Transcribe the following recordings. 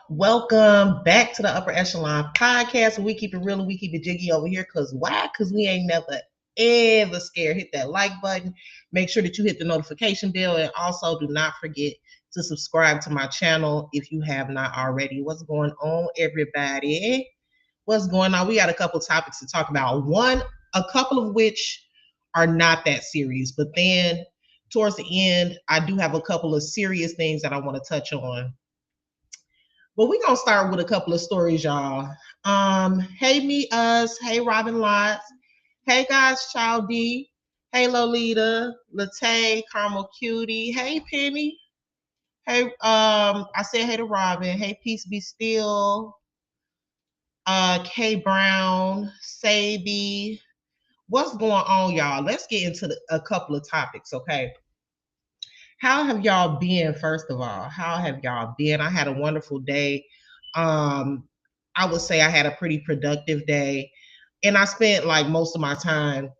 Welcome back to the Upper Echelon Podcast. We keep it real and we keep it jiggy over here. Cause why? Cause we ain't never ever scared. Hit that like button. Make sure that you hit the notification bell, and also do not forget to subscribe to my channel if you have not already. What's going on, everybody? What's going on? We got a couple topics to talk about. A couple of which are not that serious, but then towards the end, I do have a couple of serious things that I want to touch on. But we're gonna start with a couple of stories, y'all. Hey me us, hey Robin Lots, hey guys, Child D, hey Lolita, Latte, Caramel Cutie, hey Penny, hey I said hey to Robin, hey Peace Be Still, K Brown, Sadie. What's going on, y'all? Let's get into a couple of topics, okay? How have y'all been, first of all? How have y'all been? I had a wonderful day. Um, I would say I had a pretty productive day. And I spent like most of my time,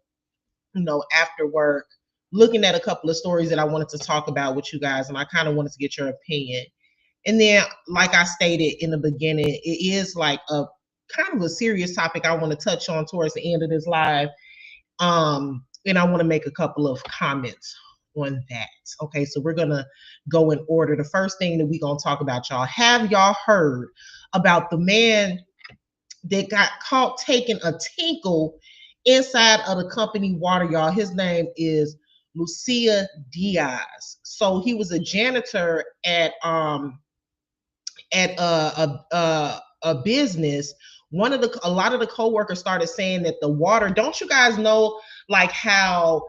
after work, looking at a couple of stories that I wanted to talk about with you guys. And I kind of wanted to get your opinion. And then, like I stated in the beginning, it is like a kind of a serious topic I want to touch on towards the end of this live. And I want to make a couple of comments on that. Okay, so we're gonna go in order. The first thing that we're gonna talk about, y'all. Have y'all heard about the man that got caught taking a tinkle inside of the company water, y'all? His name is Lucia Diaz. So he was a janitor at a business. A lot of the coworkers started saying that the water, don't you guys know like how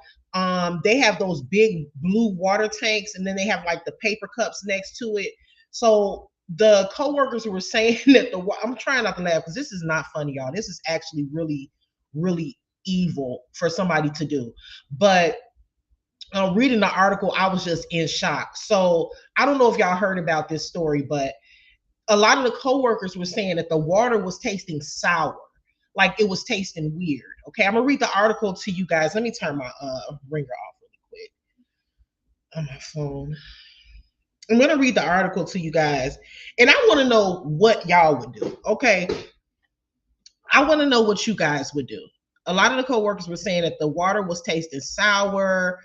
they have those big blue water tanks and then they have like the paper cups next to it. So the coworkers were saying that I'm trying not to laugh because this is not funny, y'all. This is actually really, really evil for somebody to do. But reading the article, I was just in shock. So I don't know if y'all heard about this story, but a lot of the coworkers were saying that the water was tasting sour, like it was tasting weird. Okay, I'm gonna read the article to you guys. Let me turn my ringer off really quick on my phone. I'm gonna read the article to you guys, and I want to know what y'all would do. Okay, I want to know what you guys would do. A lot of the coworkers were saying that the water was tasting sour.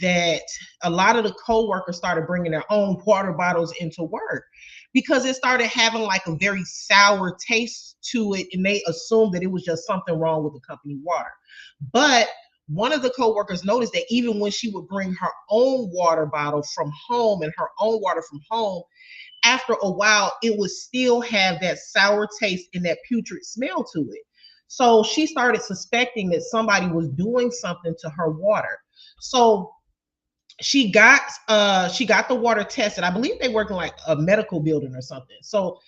That a lot of the coworkers started bringing their own water bottles into work because it started having like a very sour taste to it, and they assumed that it was just something wrong with the company water. But one of the coworkers noticed that even when she would bring her own water bottle from home and her own water from home, after a while, it would still have that sour taste and that putrid smell to it. So she started suspecting that somebody was doing something to her water. So she got the water tested. I believe they work in like a medical building or something. So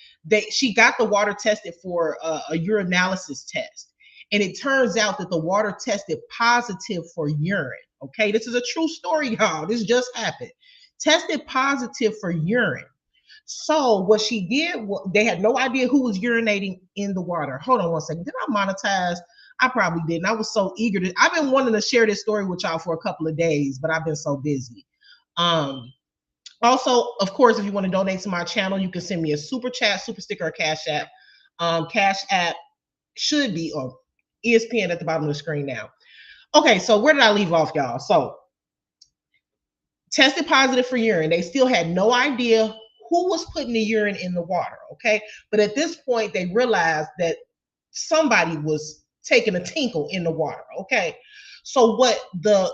she got the water tested for a urinalysis test. And it turns out that the water tested positive for urine. Okay, this is a true story, y'all. This just happened. Tested positive for urine. So what she did, they had no idea who was urinating in the water. Hold on one second. Did I monetize? I probably didn't. I was so eager to. I've been wanting to share this story with y'all for a couple of days, but I've been so busy. Also, of course, if you want to donate to my channel, you can send me a super chat, super sticker, or cash app. Cash app should be on ESPN at the bottom of the screen now. Okay, so where did I leave off, y'all? So tested positive for urine. They still had no idea who was putting the urine in the water, okay? But at this point, they realized that somebody was taking a tinkle in the water, okay? So what the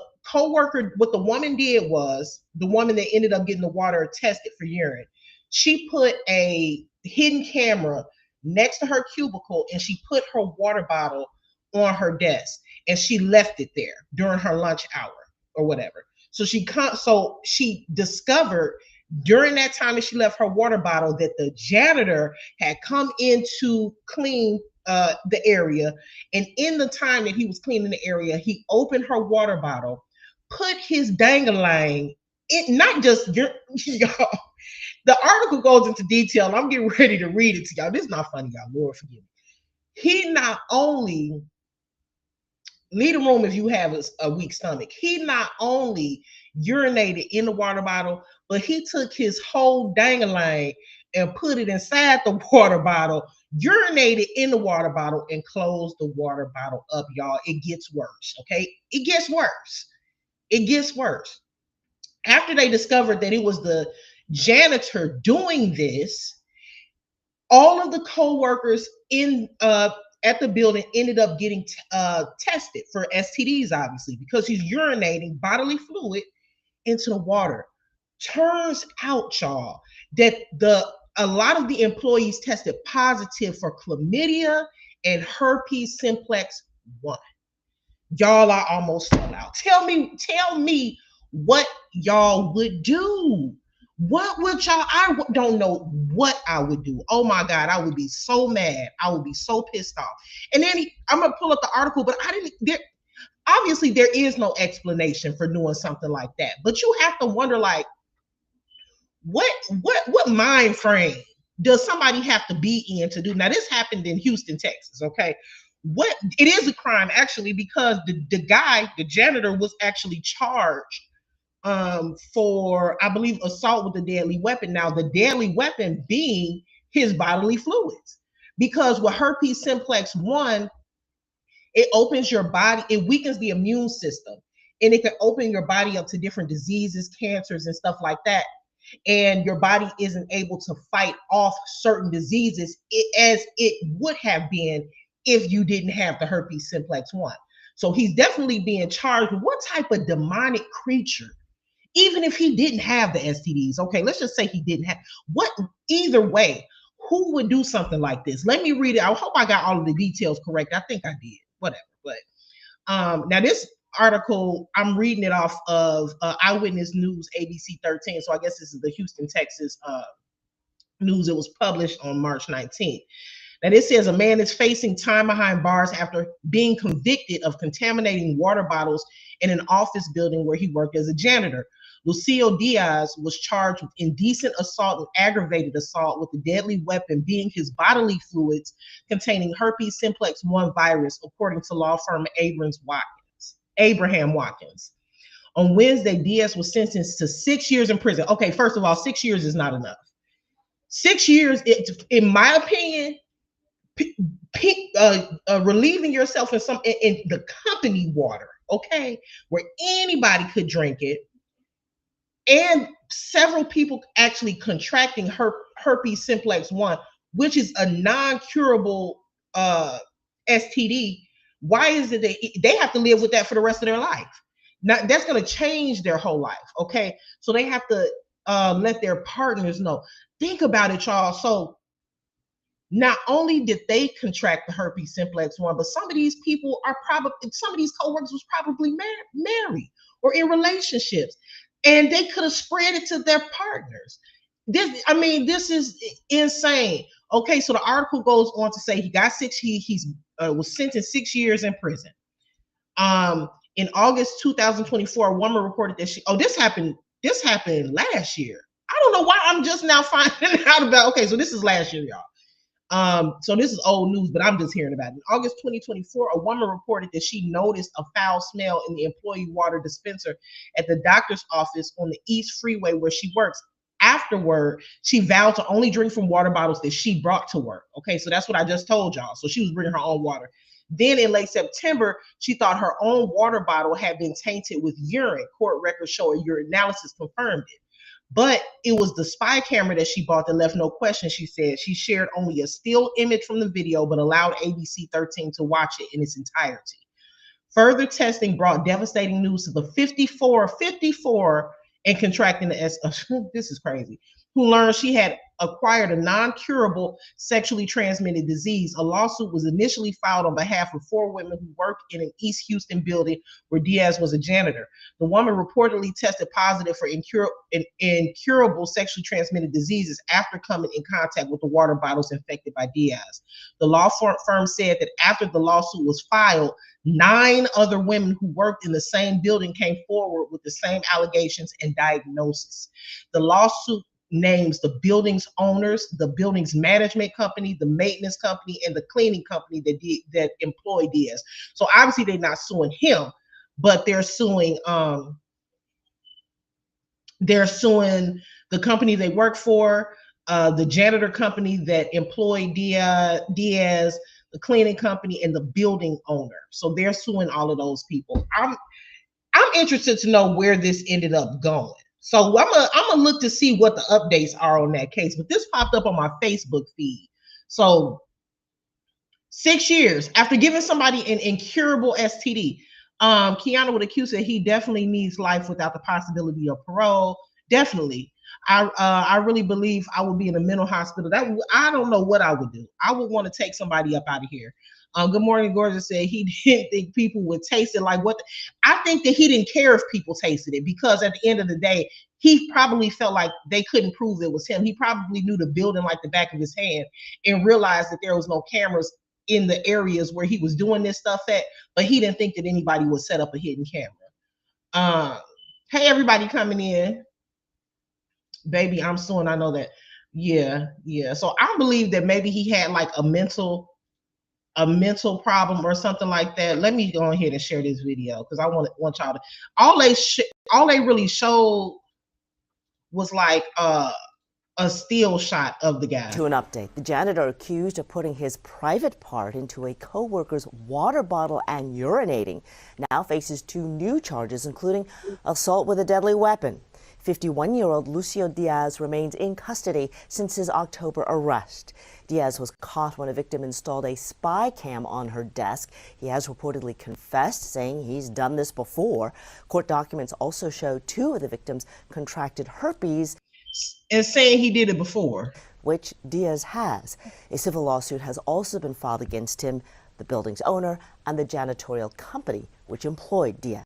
woman did was, the woman that ended up getting the water tested for urine, she put a hidden camera next to her cubicle and she put her water bottle on her desk and she left it there during her lunch hour. or whatever. So she discovered during that time that she left her water bottle that the janitor had come in to clean the area, and in the time that he was cleaning the area, he opened her water bottle, put his dangling it, not just your y'all. The article goes into detail, and I'm getting ready to read it to y'all. This is not funny, y'all. Lord forgive me. He not only leave the room if you have a weak stomach. He not only urinated in the water bottle, but he took his whole dangling and put it inside the water bottle, urinated in the water bottle, and closed the water bottle up, y'all. It gets worse, okay? It gets worse. It gets worse. After they discovered that it was the janitor doing this, all of the co-workers in at the building ended up getting tested for STDs, obviously, because he's urinating bodily fluid into the water. Turns out, y'all, that a lot of the employees tested positive for chlamydia and herpes simplex 1. Y'all, I almost fell out. Tell me what y'all would do. What would y'all? I don't know what I would do. Oh my God, I would be so mad. I would be so pissed off. And then I'm gonna pull up the article, but I didn't. Obviously, there is no explanation for doing something like that. But you have to wonder, like, what mind frame does somebody have to be in to do? Now, this happened in Houston, Texas. Okay, what it is a crime actually, because the guy, the janitor, was actually charged for, I believe, assault with a deadly weapon. Now, the deadly weapon being his bodily fluids, because with herpes simplex 1, it opens your body, it weakens the immune system, and it can open your body up to different diseases, cancers, and stuff like that. And your body isn't able to fight off certain diseases as it would have been if you didn't have the herpes simplex 1. So he's definitely being charged with what type of demonic creature, even if he didn't have the STDs. Okay, let's just say he didn't have what, either way, who would do something like this? Let me read it. I hope I got all of the details correct. I think I did. Whatever. But now this article, I'm reading it off of Eyewitness News ABC 13. So I guess this is the Houston, Texas news. It was published on March 19th. Now this says a man is facing time behind bars after being convicted of contaminating water bottles in an office building where he worked as a janitor. Lucio Diaz was charged with indecent assault and aggravated assault, with the deadly weapon being his bodily fluids containing herpes simplex 1 virus, according to law firm Abraham Watkins. On Wednesday, Diaz was sentenced to 6 years in prison. Okay, first of all, 6 years is not enough. 6 years, in my opinion, relieving yourself in the company water, okay, where anybody could drink it, and several people actually contracting herpes simplex 1, which is a non-curable STD. Why is it that they have to live with that for the rest of their life? Now, that's going to change their whole life, okay? So they have to let their partners know. Think about it, y'all. So not only did they contract the herpes simplex 1, but some of these people are probably, some of these coworkers was probably married or in relationships, and they could have spread it to their partners. This is insane. Okay, so the article goes on to say he got was sentenced 6 years in prison. In August 2024, a woman reported that this happened last year. I don't know why I'm just now finding out about. Okay, so this is last year, y'all. So this is old news, but I'm just hearing about it. In August 2024, a woman reported that she noticed a foul smell in the employee water dispenser at the doctor's office on the East Freeway where she works. Afterward, she vowed to only drink from water bottles that she brought to work. Okay, so that's what I just told y'all. So she was bringing her own water. Then in late September, she thought her own water bottle had been tainted with urine. Court records show a urinalysis confirmed it. But it was the spy camera that she bought that left no question, she said. She shared only a still image from the video, but allowed ABC 13 to watch it in its entirety. Further testing brought devastating news to the 54 and contracting the this is crazy, who learned she had acquired a non-curable sexually transmitted disease. A lawsuit was initially filed on behalf of 4 women who worked in an East Houston building where Diaz was a janitor. The woman reportedly tested positive for incurable sexually transmitted diseases after coming in contact with the water bottles infected by Diaz. The law firm said that after the lawsuit was filed, 9 other women who worked in the same building came forward with the same allegations and diagnosis. The lawsuit names the building's owners, the building's management company, the maintenance company, and the cleaning company that employed Diaz. So obviously they're not suing him, but they're suing the company they work for, the janitor company that employed Diaz, the cleaning company, and the building owner. So they're suing all of those people. I'm interested to know where this ended up going. So I'm gonna look to see what the updates are on that case. But this popped up on my Facebook feed. So 6 years after giving somebody an incurable STD, Keanu with a Q said he definitely needs life without the possibility of parole. Definitely. I really believe I would be in a mental hospital. I don't know what I would do. I would want to take somebody up out of here. Good morning, Gorgeous said he didn't think people would taste it like what. I think that he didn't care if people tasted it because at the end of the day, he probably felt like they couldn't prove it was him. He probably knew the building like the back of his hand and realized that there was no cameras in the areas where he was doing this stuff at, but he didn't think that anybody would set up a hidden camera. Hey, everybody coming in. Baby, I'm suing. I know that. Yeah. So I believe that maybe he had like a mental problem or something like that. Let me go ahead and share this video because I want y'all to. All they really showed was like a still shot of the guy. To an update, the janitor accused of putting his private part into a co-worker's water bottle and urinating now faces 2 new charges, including assault with a deadly weapon. 51-year-old Lucio Diaz remains in custody since his October arrest. Diaz was caught when a victim installed a spy cam on her desk. He has reportedly confessed, saying he's done this before. Court documents also show 2 of the victims contracted herpes and saying he did it before, which Diaz has. A civil lawsuit has also been filed against him, the building's owner, and the janitorial company which employed Diaz.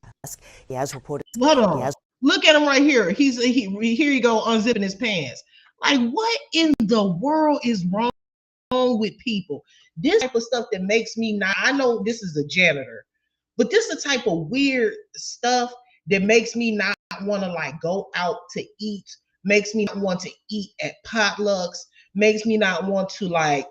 He has reported. Hold on. Look at him right here. Here you go, unzipping his pants. Like, what in the world is wrong with people? This type of stuff that makes me not. I know this is a janitor, but this is the type of weird stuff that makes me not want to like go out to eat. Makes me not want to eat at potlucks. Makes me not want to like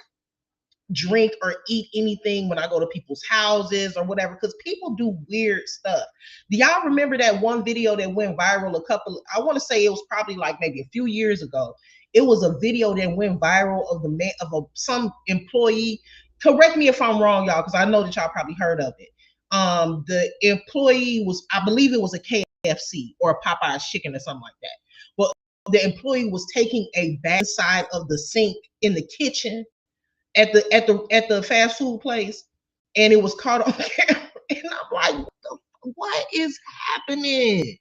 drink or eat anything when I go to people's houses or whatever, because people do weird stuff. Do y'all remember that one video that went viral I want to say it was probably like maybe a few years ago. It was a video that went viral of some employee. Correct me if I'm wrong, y'all, because I know that y'all probably heard of it. The employee was, I believe it was a KFC or a Popeye's chicken or something like that. But the employee was taking a bad side of the sink in the kitchen at the fast food place, and it was caught on camera. And I'm like, what is happening?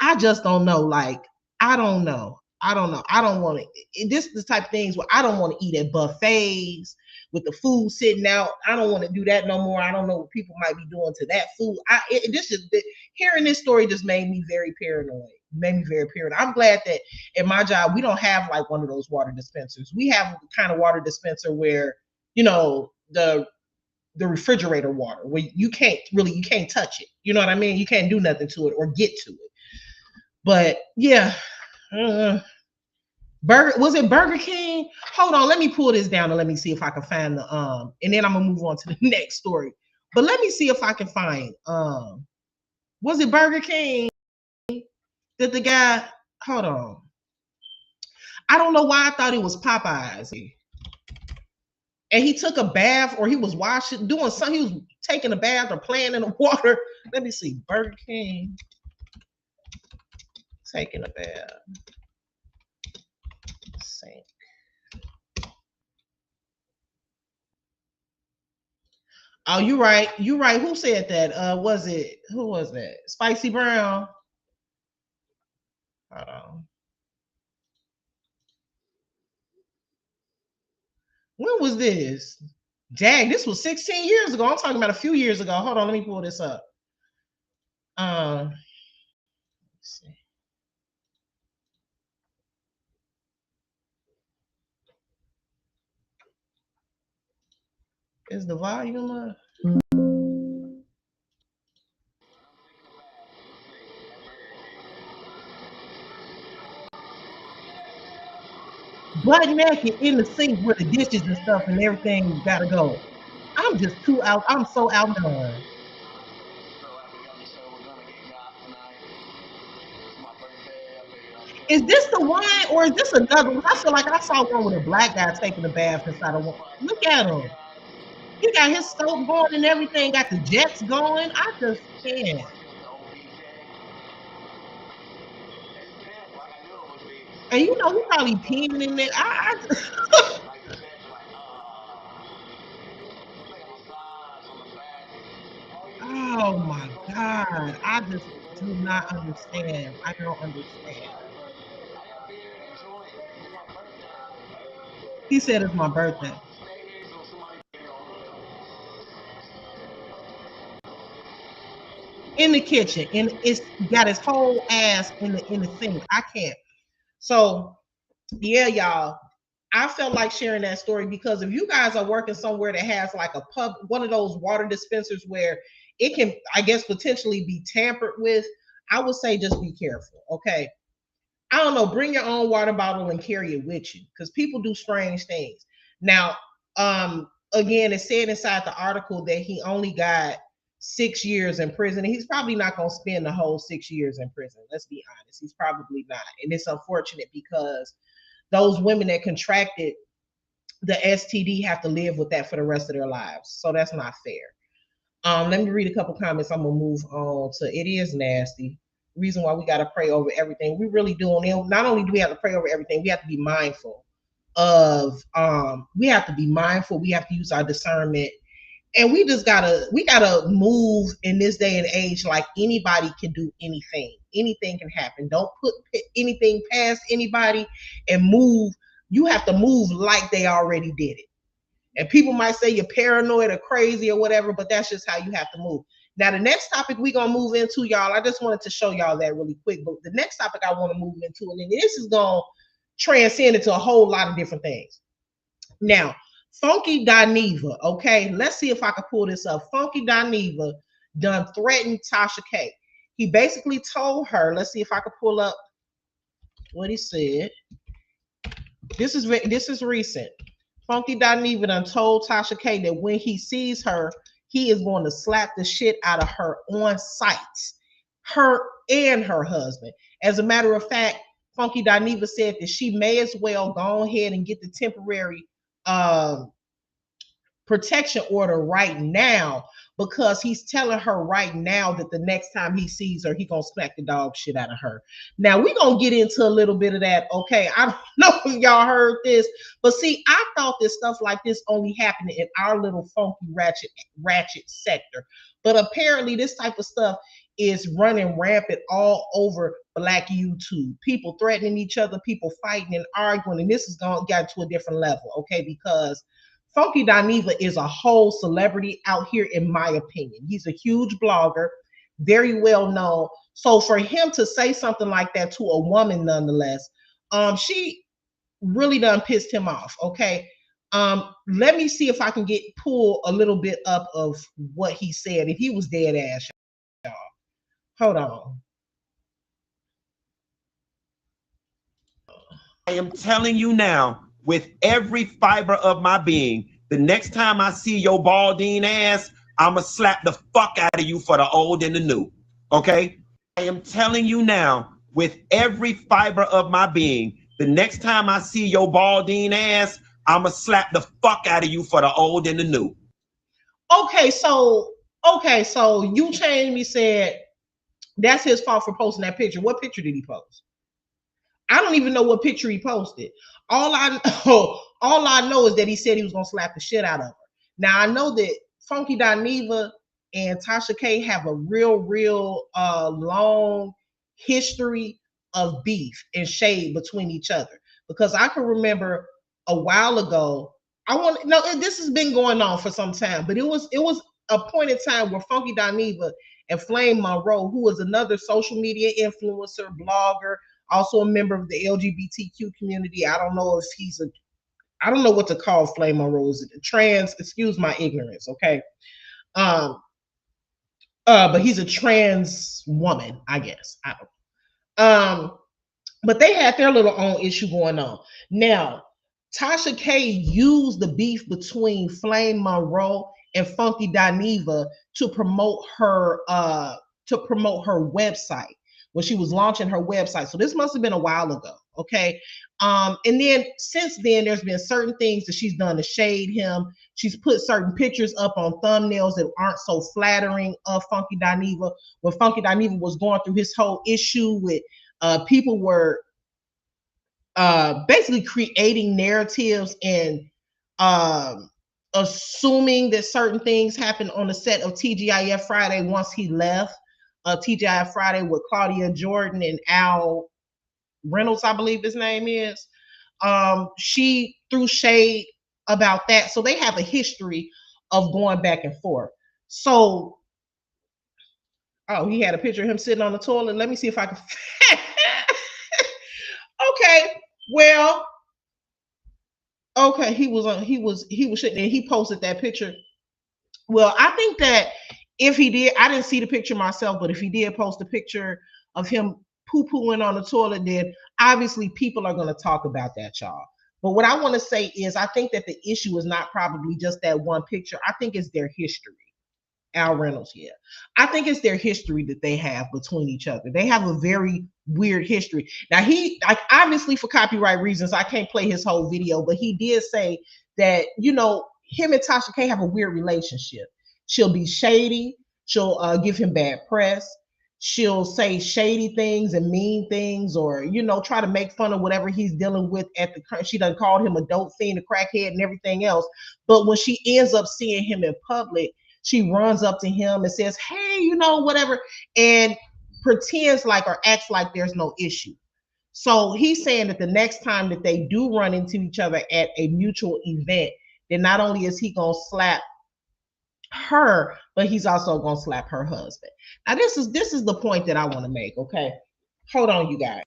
I just don't know. Like, I don't know. I don't want to. This is the type of things where I don't want to eat at buffets with the food sitting out. I don't want to do that no more. I don't know what people might be doing to that food. Hearing this story just made me very paranoid. I'm glad that at my job we don't have like one of those water dispensers. We have the kind of water dispenser where, you know, the refrigerator water where you can't touch it. You know what I mean? You can't do nothing to it or get to it. But yeah. Was it Burger King? Hold on, let me pull this down and let me see if I can find the and then I'm gonna move on to the next story. But let me see if I can find was it Burger King that the guy, hold on. I don't know why I thought it was Popeyes. And he took a bath or he was washing, doing something, he was taking a bath or playing in the water. Let me see, Burger King taking a bath. Sink. Oh, you right. Who said that? Who was that? Spicy Brown. Hold on. When was this? Dang, this was 16 years ago. I'm talking about a few years ago. Hold on, let me pull this up. Let's see. Is the volume up? Butt naked in the sink where the dishes and stuff and everything gotta go. I'm just too out. I'm so outdone. Is this the one or is this another one? I feel like I saw one with a black guy taking a bath inside of one. Look at him. He got his soap going and everything, got the jets going. I just can't. And you know, he probably peeing in there. Oh my God. I just do not understand. I don't understand. He said it's my birthday. In the kitchen. And it's got his whole ass in the sink. I can't. So yeah, y'all. I felt like sharing that story because if you guys are working somewhere that has like a pub, one of those water dispensers where it can, I guess, potentially be tampered with, I would say just be careful. Okay. I don't know, bring your own water bottle and carry it with you because people do strange things. Now, again, it said inside the article that he only got 6 years in prison. And he's probably not going to spend the whole 6 years in prison. Let's be honest. He's probably not. And it's unfortunate because those women that contracted the STD have to live with that for the rest of their lives. So that's not fair. Let me read a couple comments. I'm gonna move on to it is nasty. Reason why we gotta pray over everything. We really do. And not only do we have to pray over everything, we have to be mindful of we have to be mindful, we have to use our discernment. And we gotta move in this day and age like anybody can do anything. Anything can happen. Don't put anything past anybody and move. You have to move like they already did it. And people might say you're paranoid or crazy or whatever, but that's just how you have to move. Now, the next topic we're going to move into, y'all, I just wanted to show y'all that really quick. But the next topic I want to move into, and then this is going to transcend into a whole lot of different things. Now, Funky Dineva, okay, let's see if I can pull this up. Funky Dineva done threatened Tasha K. He basically told her, let's see if I can pull up what he said. This is recent. Funky Dineva done told Tasha K that when he sees her, he is going to slap the shit out of her on sight. Her and her husband. As a matter of fact, Funky Dineva said that she may as well go ahead and get the temporary protection order right now because he's telling her right now that the next time he sees her, he gonna smack the dog shit out of her. Now we gonna get into a little bit of that. Okay, I don't know if y'all heard this, but see, I thought this stuff like this only happened in our little funky ratchet sector, but apparently this type of stuff is running rampant all over Black YouTube. People threatening each other, people fighting and arguing, and this has got to a different level. Okay, because Funky Dineva is a whole celebrity out here, in my opinion. He's a huge blogger, very well known. So for him to say something like that to a woman, nonetheless, she really done pissed him off. Okay. Let me see if I can pull a little bit up of what he said. If he was dead ass, y'all. Hold on. I am telling you now, with every fiber of my being, the next time I see your balding ass, I'ma slap the fuck out of you for the old and the new. Okay? I am telling you now, with every fiber of my being, the next time I see your balding ass, I'ma slap the fuck out of you for the old and the new. Okay, so you changed me, said that's his fault for posting that picture. What picture did he post? I don't even know what picture he posted. All I all I know is that he said he was gonna slap the shit out of her. Now I know that Funky Dineva and Tasha K have a real long history of beef and shade between each other. Because I can remember a while ago, I want no. This has been going on for some time, but it was a point in time where Funky Dineva and Flame Monroe, who was another social media influencer, blogger, also a member of the LGBTQ community. I don't know if he's a I don't know what to call Flame Monroe. Is it trans? Excuse my ignorance, okay? Um, but he's a trans woman, I guess. I don't. But they had their little own issue going on. Now, Tasha K used the beef between Flame Monroe and Funky Dineva to promote her website when she was launching her website. So this must have been a while ago. Okay. And then since then, there's been certain things that she's done to shade him. She's put certain pictures up on thumbnails that aren't so flattering of Funky Dineva. When Funky Dineva was going through his whole issue with people were basically creating narratives and um, assuming that certain things happened on the set of TGIF Friday once he left. TGIF Friday with Claudia Jordan and Al Reynolds, I believe his name is. She threw shade about that. So they have a history of going back and forth. So, oh, he had a picture of him sitting on the toilet. Let me see if I can. Okay, well, okay, he was shitting and he posted that picture. Well, I think that if he did, I didn't see the picture myself, but if he did post a picture of him poo-pooing on the toilet, then obviously people are going to talk about that, y'all. But what I want to say is I think that the issue is not probably just that one picture. I think it's their history. Al Reynolds, yeah. I think it's their history that they have between each other. They have a very weird history. Now, he, like, obviously for copyright reasons, I can't play his whole video, but he did say that, you know, him and Tasha K have a weird relationship. She'll be shady. She'll give him bad press. She'll say shady things and mean things, or, you know, try to make fun of whatever he's dealing with at the. She done called him a dope fiend, a crackhead, and everything else. But when she ends up seeing him in public, she runs up to him and says, "Hey, you know, whatever," and pretends like or acts like there's no issue. So he's saying that the next time that they do run into each other at a mutual event, then not only is he gonna slap her, but he's also gonna slap her husband. Now, this is the point that I want to make. Okay, hold on, you guys.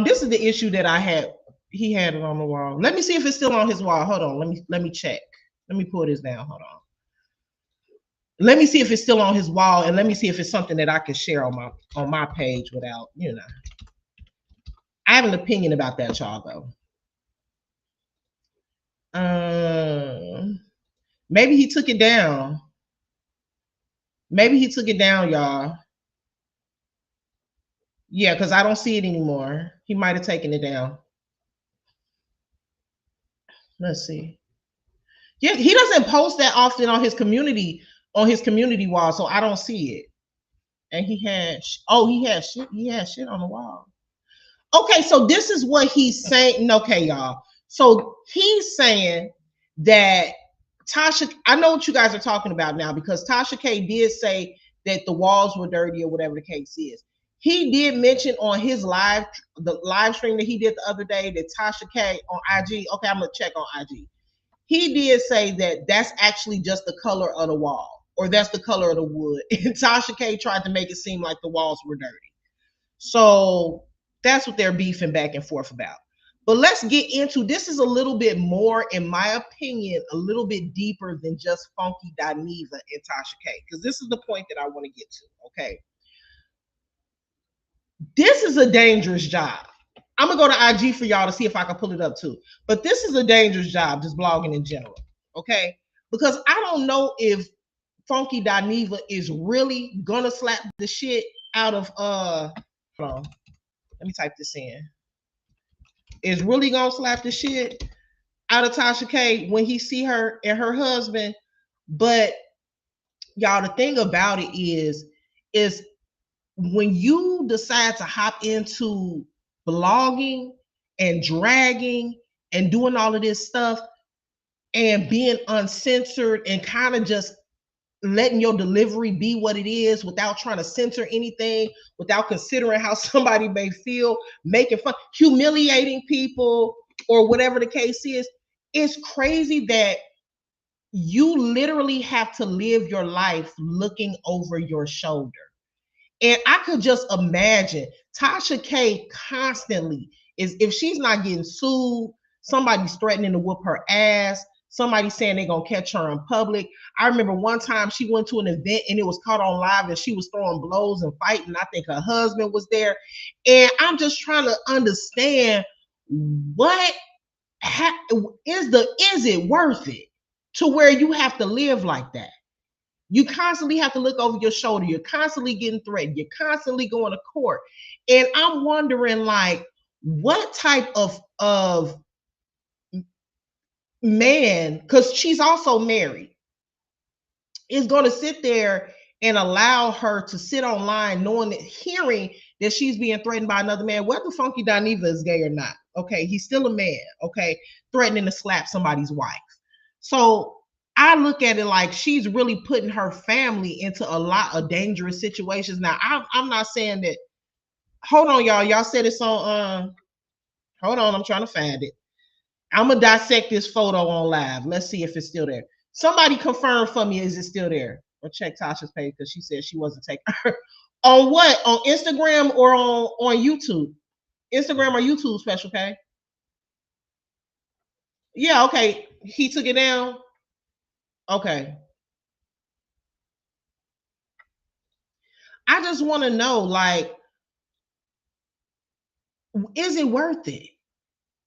This is the issue that I had. He had it on the wall. Let me see if it's still on his wall. Hold on. Let me check. Let me pull this down. Hold on. Let me see if it's still on his wall, and let me see if it's something that I can share on my page without, you know. I have an opinion about that, y'all, though. Maybe he took it down. Maybe he took it down, y'all. Yeah, because I don't see it anymore. He might have taken it down. Let's see. Yeah, he doesn't post that often on his community wall, so I don't see it. And he had shit on the wall. Okay, so this is what he's saying. Okay, y'all. So he's saying that Tasha, I know what you guys are talking about now, because Tasha K did say that the walls were dirty or whatever the case is. He did mention on his the live stream that he did the other day, that Tasha K on IG. Okay, I'm gonna check on IG. He did say that that's actually just the color of the wall, or that's the color of the wood. And Tasha K tried to make it seem like the walls were dirty. So that's what they're beefing back and forth about. But let's get into this. Is a little bit more, in my opinion, a little bit deeper than just Funky Dineva and Tasha K, because this is the point that I want to get to. Okay. This is a dangerous job. I'm gonna go to IG for y'all to see if I can pull it up too. But this is a dangerous job, just blogging in general. Okay. Because I don't know if Funky Dineva is really gonna slap the shit out of hold on. Let me type this in. Is really gonna slap the shit out of Tasha K when he see her and her husband. But y'all, the thing about it is when you decide to hop into blogging and dragging and doing all of this stuff and being uncensored and kind of just letting your delivery be what it is without trying to censor anything, without considering how somebody may feel, making fun, humiliating people, or whatever the case is. It's crazy that you literally have to live your life looking over your shoulder. And I could just imagine Tasha K constantly is, if she's not getting sued, somebody's threatening to whoop her ass, somebody saying they're gonna catch her in public. I remember one time she went to an event and it was caught on live and she was throwing blows and fighting. I think her husband was there. And I'm just trying to understand what is it worth it to where you have to live like that? You constantly have to look over your shoulder. You're constantly getting threatened. You're constantly going to court. And I'm wondering, like, what type of man, because she's also married, is going to sit there and allow her to sit online knowing that, hearing that she's being threatened by another man, whether Funky Dineva is gay or not. Okay, he's still a man. Okay, threatening to slap somebody's wife. So I look at it like she's really putting her family into a lot of dangerous situations. Now, I'm not saying that. Hold on, y'all. Y'all said it's on. Hold on, I'm trying to find it. I'm gonna dissect this photo on live. Let's see if it's still there. Somebody confirm for me, is it still there? Or check Tasha's page because she said she wasn't taking her. On what? On Instagram or on YouTube? Instagram or YouTube, Special K? Yeah, okay. He took it down. Okay. I just want to know, like, is it worth it?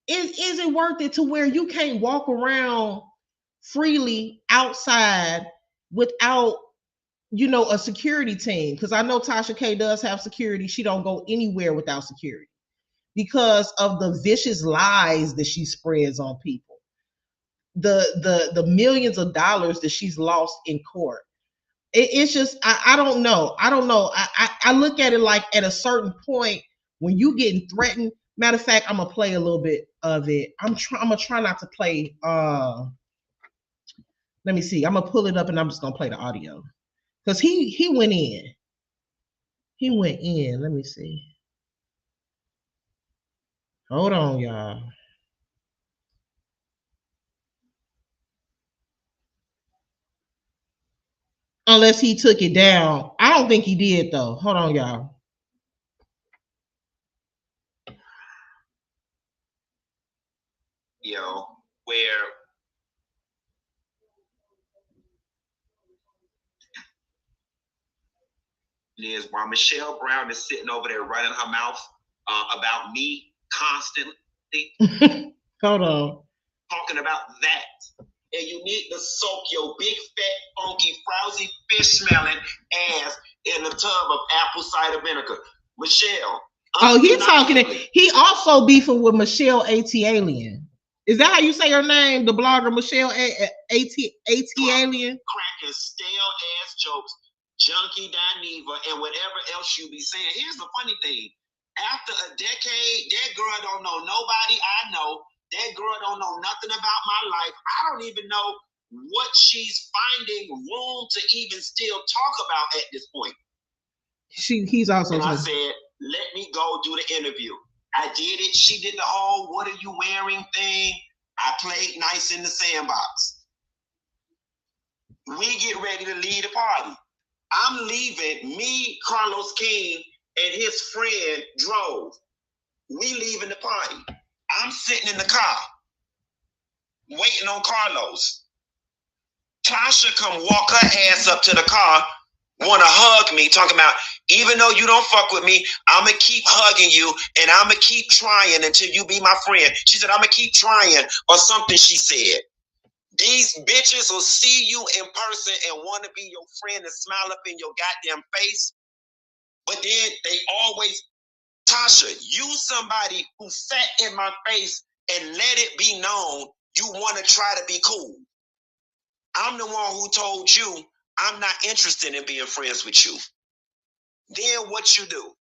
Is it worth it to where you can't walk around freely outside without, a security team? Because I know Tasha K does have security. She don't go anywhere without security because of the vicious lies that she spreads on people, the millions of dollars that she's lost in court. It's just, I don't know. I look at it like, at a certain point when you getting threatened. Matter of fact, I'm gonna play a little bit of it. I'm gonna try not to play. Let me see. I'm gonna pull it up and I'm just gonna play the audio because he went in. He went in. Let me see. Hold on, y'all. Unless he took it down. I don't think he did though. Hold on, y'all. Where is while Michelle Brown is sitting over there running her mouth about me constantly. Hold on. Talking about that. And you need to soak your big, fat, funky, frowsy, fish smelling ass in a tub of apple cider vinegar. Michelle. Oh, he's talking. He also beefing with Michelle A.T. Alien. Is that how you say her name? The blogger Michelle A.T. Alien? Cracking stale ass jokes, junkie Dineva, and whatever else you be saying. Here's the funny thing. After a decade, that girl don't know nobody I know. That girl don't know nothing about my life. I don't even know what she's finding room to even still talk about at this point. He's also. And I said, let me go do the interview. I did it. She did the whole "what are you wearing" thing. I played nice in the sandbox. We get ready to leave the party. I'm leaving. Me, Carlos King, and his friend drove. We leaving the party. I'm sitting in the car, waiting on Carlos. Tasha come walk her ass up to the car, want to hug me, talking about, even though you don't fuck with me, I'm going to keep hugging you, and I'm going to keep trying until you be my friend. She said, I'm going to keep trying, or something she said. These bitches will see you in person and want to be your friend and smile up in your goddamn face. But then they always, Tasha, you somebody who sat in my face and let it be known you want to try to be cool. I'm the one who told you I'm not interested in being friends with you. Then what you do?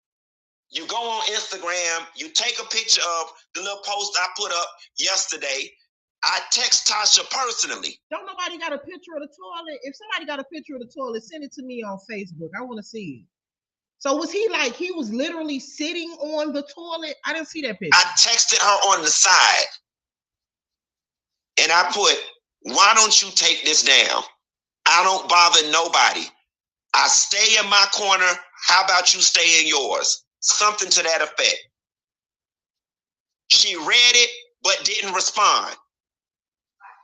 You go on Instagram, you take a picture of the little post I put up yesterday. I text Tasha personally. Don't nobody got a picture of the toilet? If somebody got a picture of the toilet, send it to me on Facebook. I want to see it. So was he like, he was literally sitting on the toilet? I didn't see that picture. I texted her on the side and I put, why don't you take this down? I don't bother nobody. I stay in my corner. How about you stay in yours? Something to that effect. She read it, but didn't respond.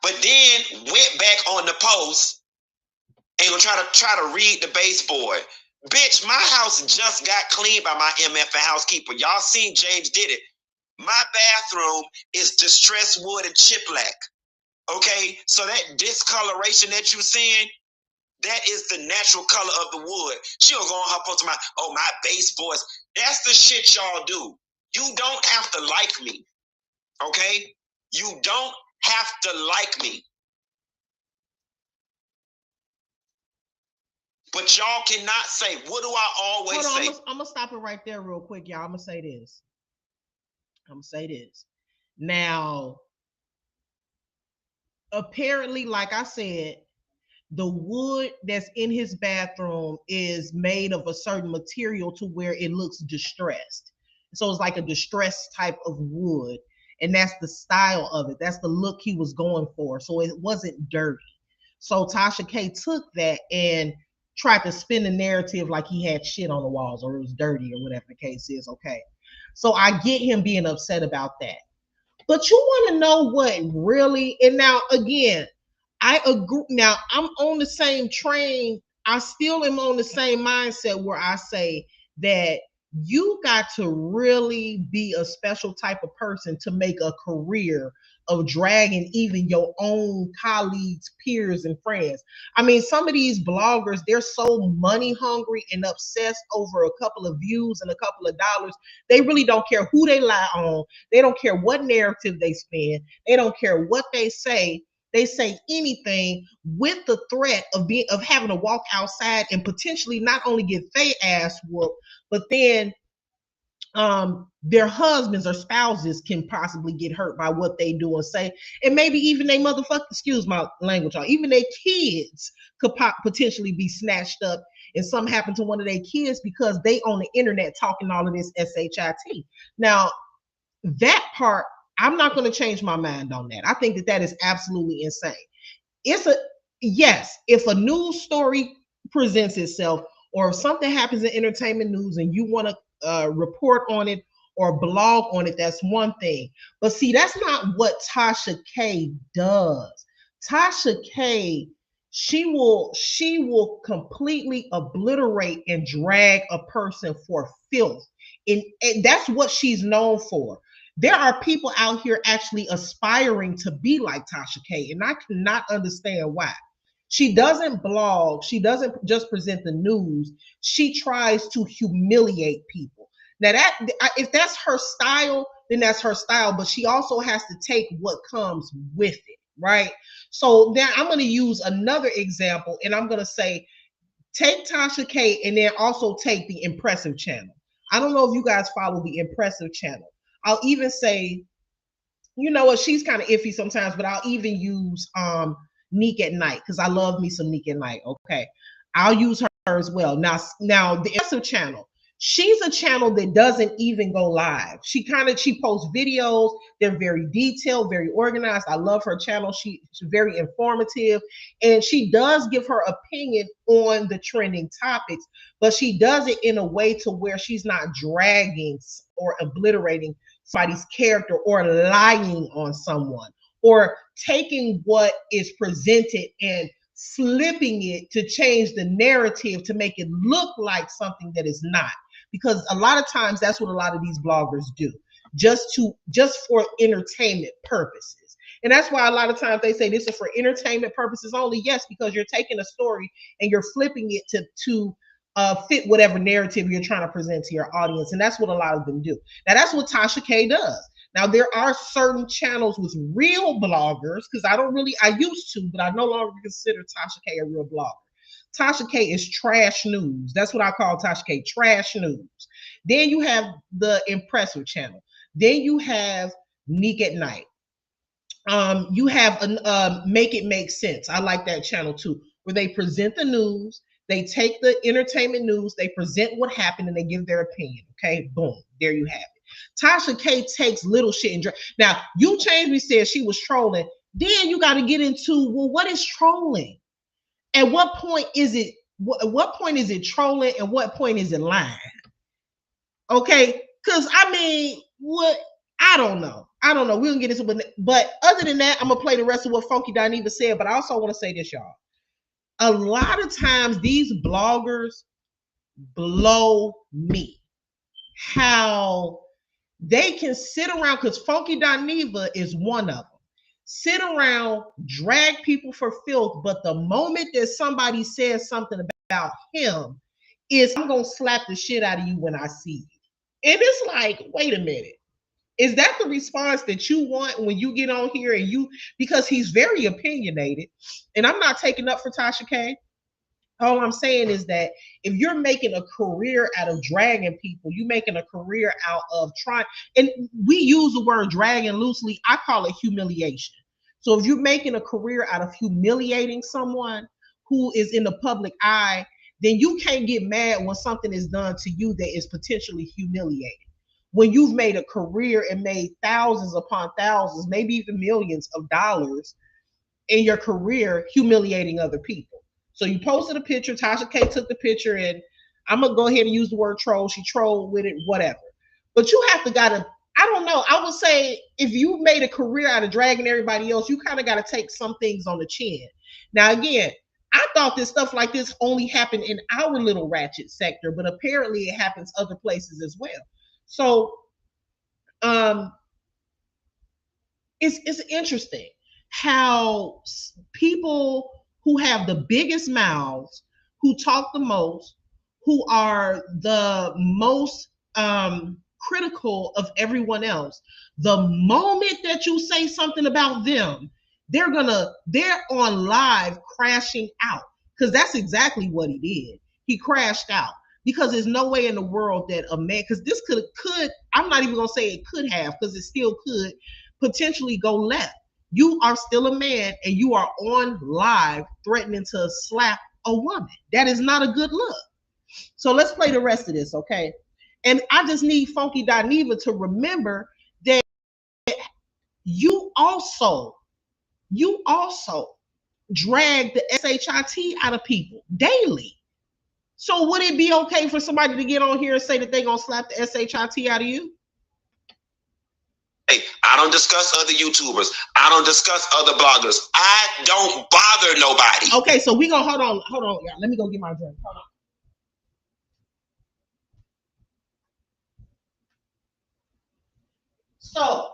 But then went back on the post and gonna try to read the baseboard. Bitch, my house just got cleaned by my MF housekeeper. Y'all seen James did it. My bathroom is distressed wood and chiplac. Okay, so that discoloration that you seeing, that is the natural color of the wood. She'll go on her post about, oh, my baseboards. That's the shit y'all do. You don't have to like me. Okay? You don't have to like me. But y'all cannot say, what do I always say? I'm going to stop it right there real quick, y'all. I'm going to say this. Now, apparently, like I said, the wood that's in his bathroom is made of a certain material to where it looks distressed. So it's like a distressed type of wood. And that's the style of it. That's the look he was going for. So it wasn't dirty. So Tasha K took that and tried to spin the narrative like he had shit on the walls or it was dirty or whatever the case is. Okay. So I get him being upset about that. But you want to know what really, and now again, I agree. Now I'm on the same train. I still am on the same mindset where I say that you got to really be a special type of person to make a career of dragging even your own colleagues, peers, and friends. I mean, some of these bloggers, they're so money hungry and obsessed over a couple of views and a couple of dollars. They really don't care who they lie on. They don't care what narrative they spin. They don't care what they say. They say anything with the threat of having to walk outside and potentially not only get their ass whooped, but then their husbands or spouses can possibly get hurt by what they do and say, and maybe even they motherfucker, excuse my language, or even their kids could potentially be snatched up and something happened to one of their kids because they on the internet talking all of this shit. Now, that part, I'm not going to change my mind on that. I think that is absolutely insane. Yes, if a news story presents itself or if something happens in entertainment news and you want to report on it or blog on it, that's one thing. But see, that's not what Tasha K does. Tasha K, she will completely obliterate and drag a person for filth. And that's what she's known for. There are people out here actually aspiring to be like Tasha K, and I cannot understand why. She doesn't blog. She doesn't just present the news. She tries to humiliate people. Now, if that's her style, then that's her style, but she also has to take what comes with it, right? So then I'm going to use another example, and I'm going to say, take Tasha K and then also take the Impressive channel. I don't know if you guys follow the Impressive channel. I'll even say, you know what, she's kind of iffy sometimes, but I'll even use Neek at Night because I love me some Neek at Night. Okay, I'll use her as well. Now the Impressive channel, she's a channel that doesn't even go live. She posts videos. They're very detailed, very organized. I love her channel. She's very informative, and she does give her opinion on the trending topics, but she does it in a way to where she's not dragging or obliterating somebody's character or lying on someone or taking what is presented and flipping it to change the narrative to make it look like something that is not. Because a lot of times that's what a lot of these bloggers do, just for entertainment purposes. And that's why a lot of times they say this is for entertainment purposes only. Yes, because you're taking a story and you're flipping it to fit whatever narrative you're trying to present to your audience. And that's what a lot of them do. Now, that's what Tasha K does. Now, there are certain channels with real bloggers, because I used to, but I no longer consider Tasha K a real blogger. Tasha K is trash news. That's what I call Tasha K, trash news. Then you have the Impressive channel. Then you have Neek at Night. You have Make It Make Sense. I like that channel too, where they present the news, they take the entertainment news, they present what happened, and they give their opinion. Okay, boom, there you have it. Tasha K takes little shit and now you changed me said she was trolling. Then you got to get into, well, what is trolling? At what point is it? At what point is it trolling? And what point is it lying? Okay, because I mean, what? I don't know. I don't know. We'll get into it. But other than that, I'm gonna play the rest of what Funky Dineva said. But I also want to say this, y'all. A lot of times these bloggers blow me. How they can sit around, because Funky Dineva is one of them. Sit around, drag people for filth, but the moment that somebody says something about him, is I'm gonna slap the shit out of you when I see you. And it's like, wait a minute. Is that the response that you want when you get on here and you, because he's very opinionated, and I'm not taking up for Tasha K. All I'm saying is that if you're making a career out of dragging people, you're making a career out of trying, and we use the word dragging loosely, I call it humiliation. So if you're making a career out of humiliating someone who is in the public eye, then you can't get mad when something is done to you that is potentially humiliating. When you've made a career and made thousands upon thousands, maybe even millions of dollars in your career humiliating other people. So you posted a picture, Tasha K took the picture, and I'm gonna go ahead and use the word troll. She trolled with it, whatever. But you have to gotta, I don't know. I would say if you made a career out of dragging everybody else, you kind of gotta take some things on the chin. Now again, I thought this stuff like this only happened in our little ratchet sector, but apparently it happens other places as well. So it's interesting how people who have the biggest mouths, who talk the most, who are the most critical of everyone else, the moment that you say something about them, they're on live crashing out, because that's exactly what he did. He crashed out, because there's no way in the world that a man, because this could I'm not even gonna say it could have, because it still could potentially go left. You are still a man and you are on live threatening to slap a woman. That is not a good look. So let's play the rest of this, okay? And I just need Funky Dineva to remember that you also drag the SHIT out of people daily. So would it be okay for somebody to get on here and say that they're gonna slap the SHIT out of you? Hey, I don't discuss other YouTubers. I don't discuss other bloggers. I don't bother nobody. Okay, so we gonna hold on, y'all. Let me go get my drink. Hold on. So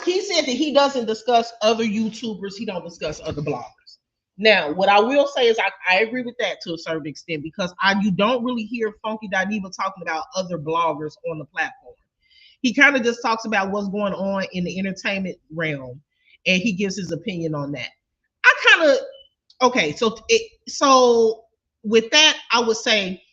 he said that he doesn't discuss other YouTubers. He don't discuss other bloggers. Now, what I will say is I agree with that to a certain extent, because you don't really hear Funky Dineva talking about other bloggers on the platform. He kind of just talks about what's going on in the entertainment realm, and he gives his opinion on that. I kind of okay. So with that, I would say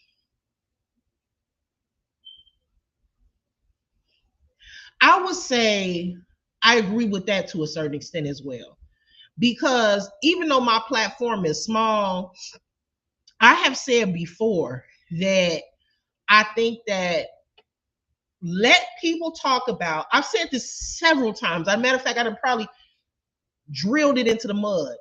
I agree with that to a certain extent as well, because even though my platform is small, I have said before that I think that let people talk about, I've said this several times. As a matter of fact, I'd probably drilled it into the mud.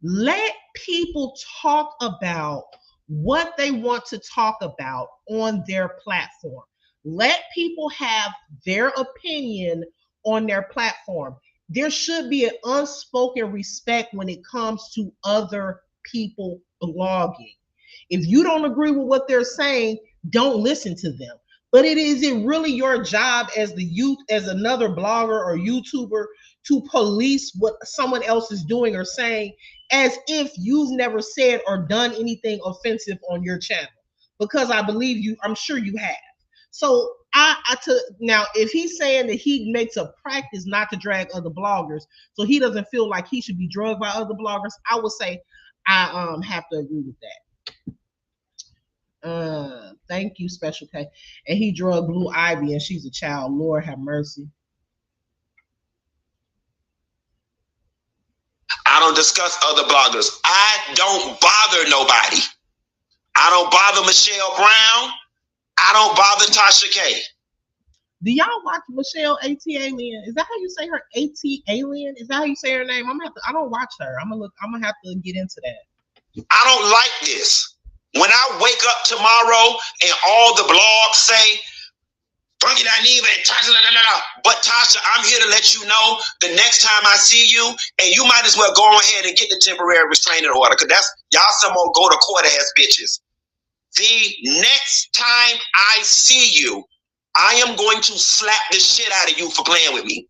Let people talk about what they want to talk about on their platform. Let people have their opinion on their platform. There should be an unspoken respect when it comes to other people blogging. If you don't agree with what they're saying, don't listen to them. But is it really your job as as another blogger or YouTuber to police what someone else is doing or saying, as if you've never said or done anything offensive on your channel? Because I'm sure you have. So now, if he's saying that he makes a practice not to drag other bloggers, so he doesn't feel like he should be drugged by other bloggers, I would say I have to agree with that. Thank you, Special K. And he drugged Blue Ivy, and she's a child. Lord have mercy. I don't discuss other bloggers. I don't bother nobody. I don't bother Michelle Brown. I don't bother Tasha K. Do y'all watch Michelle A.T. Alien? Is that how you say her? A.T. Alien? Is that how you say her name? I don't watch her. I'm gonna have to get into that. I don't like this. When I wake up tomorrow and all the blogs say, Funky Dineva and Tasha, but Tasha, I'm here to let you know the next time I see you, and you might as well go ahead and get the temporary restraining order, because that's y'all some more go to court ass bitches. The next time I see you, I am going to slap the shit out of you for playing with me.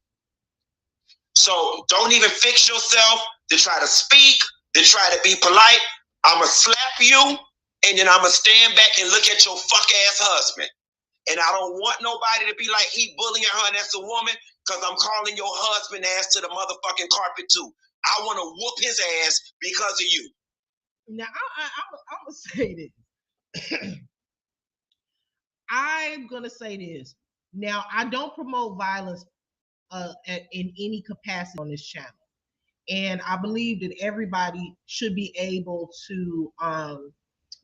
So don't even fix yourself to try to speak, to try to be polite. I'ma slap you, and then I'ma stand back and look at your fuck ass husband. And I don't want nobody to be like, he bullying her and that's a woman, because I'm calling your husband ass to the motherfucking carpet too. I want to whoop his ass because of you. Now, I'm going to say this. I'm going to say this. Now, I don't promote violence in any capacity on this channel. And I believe that everybody should be able to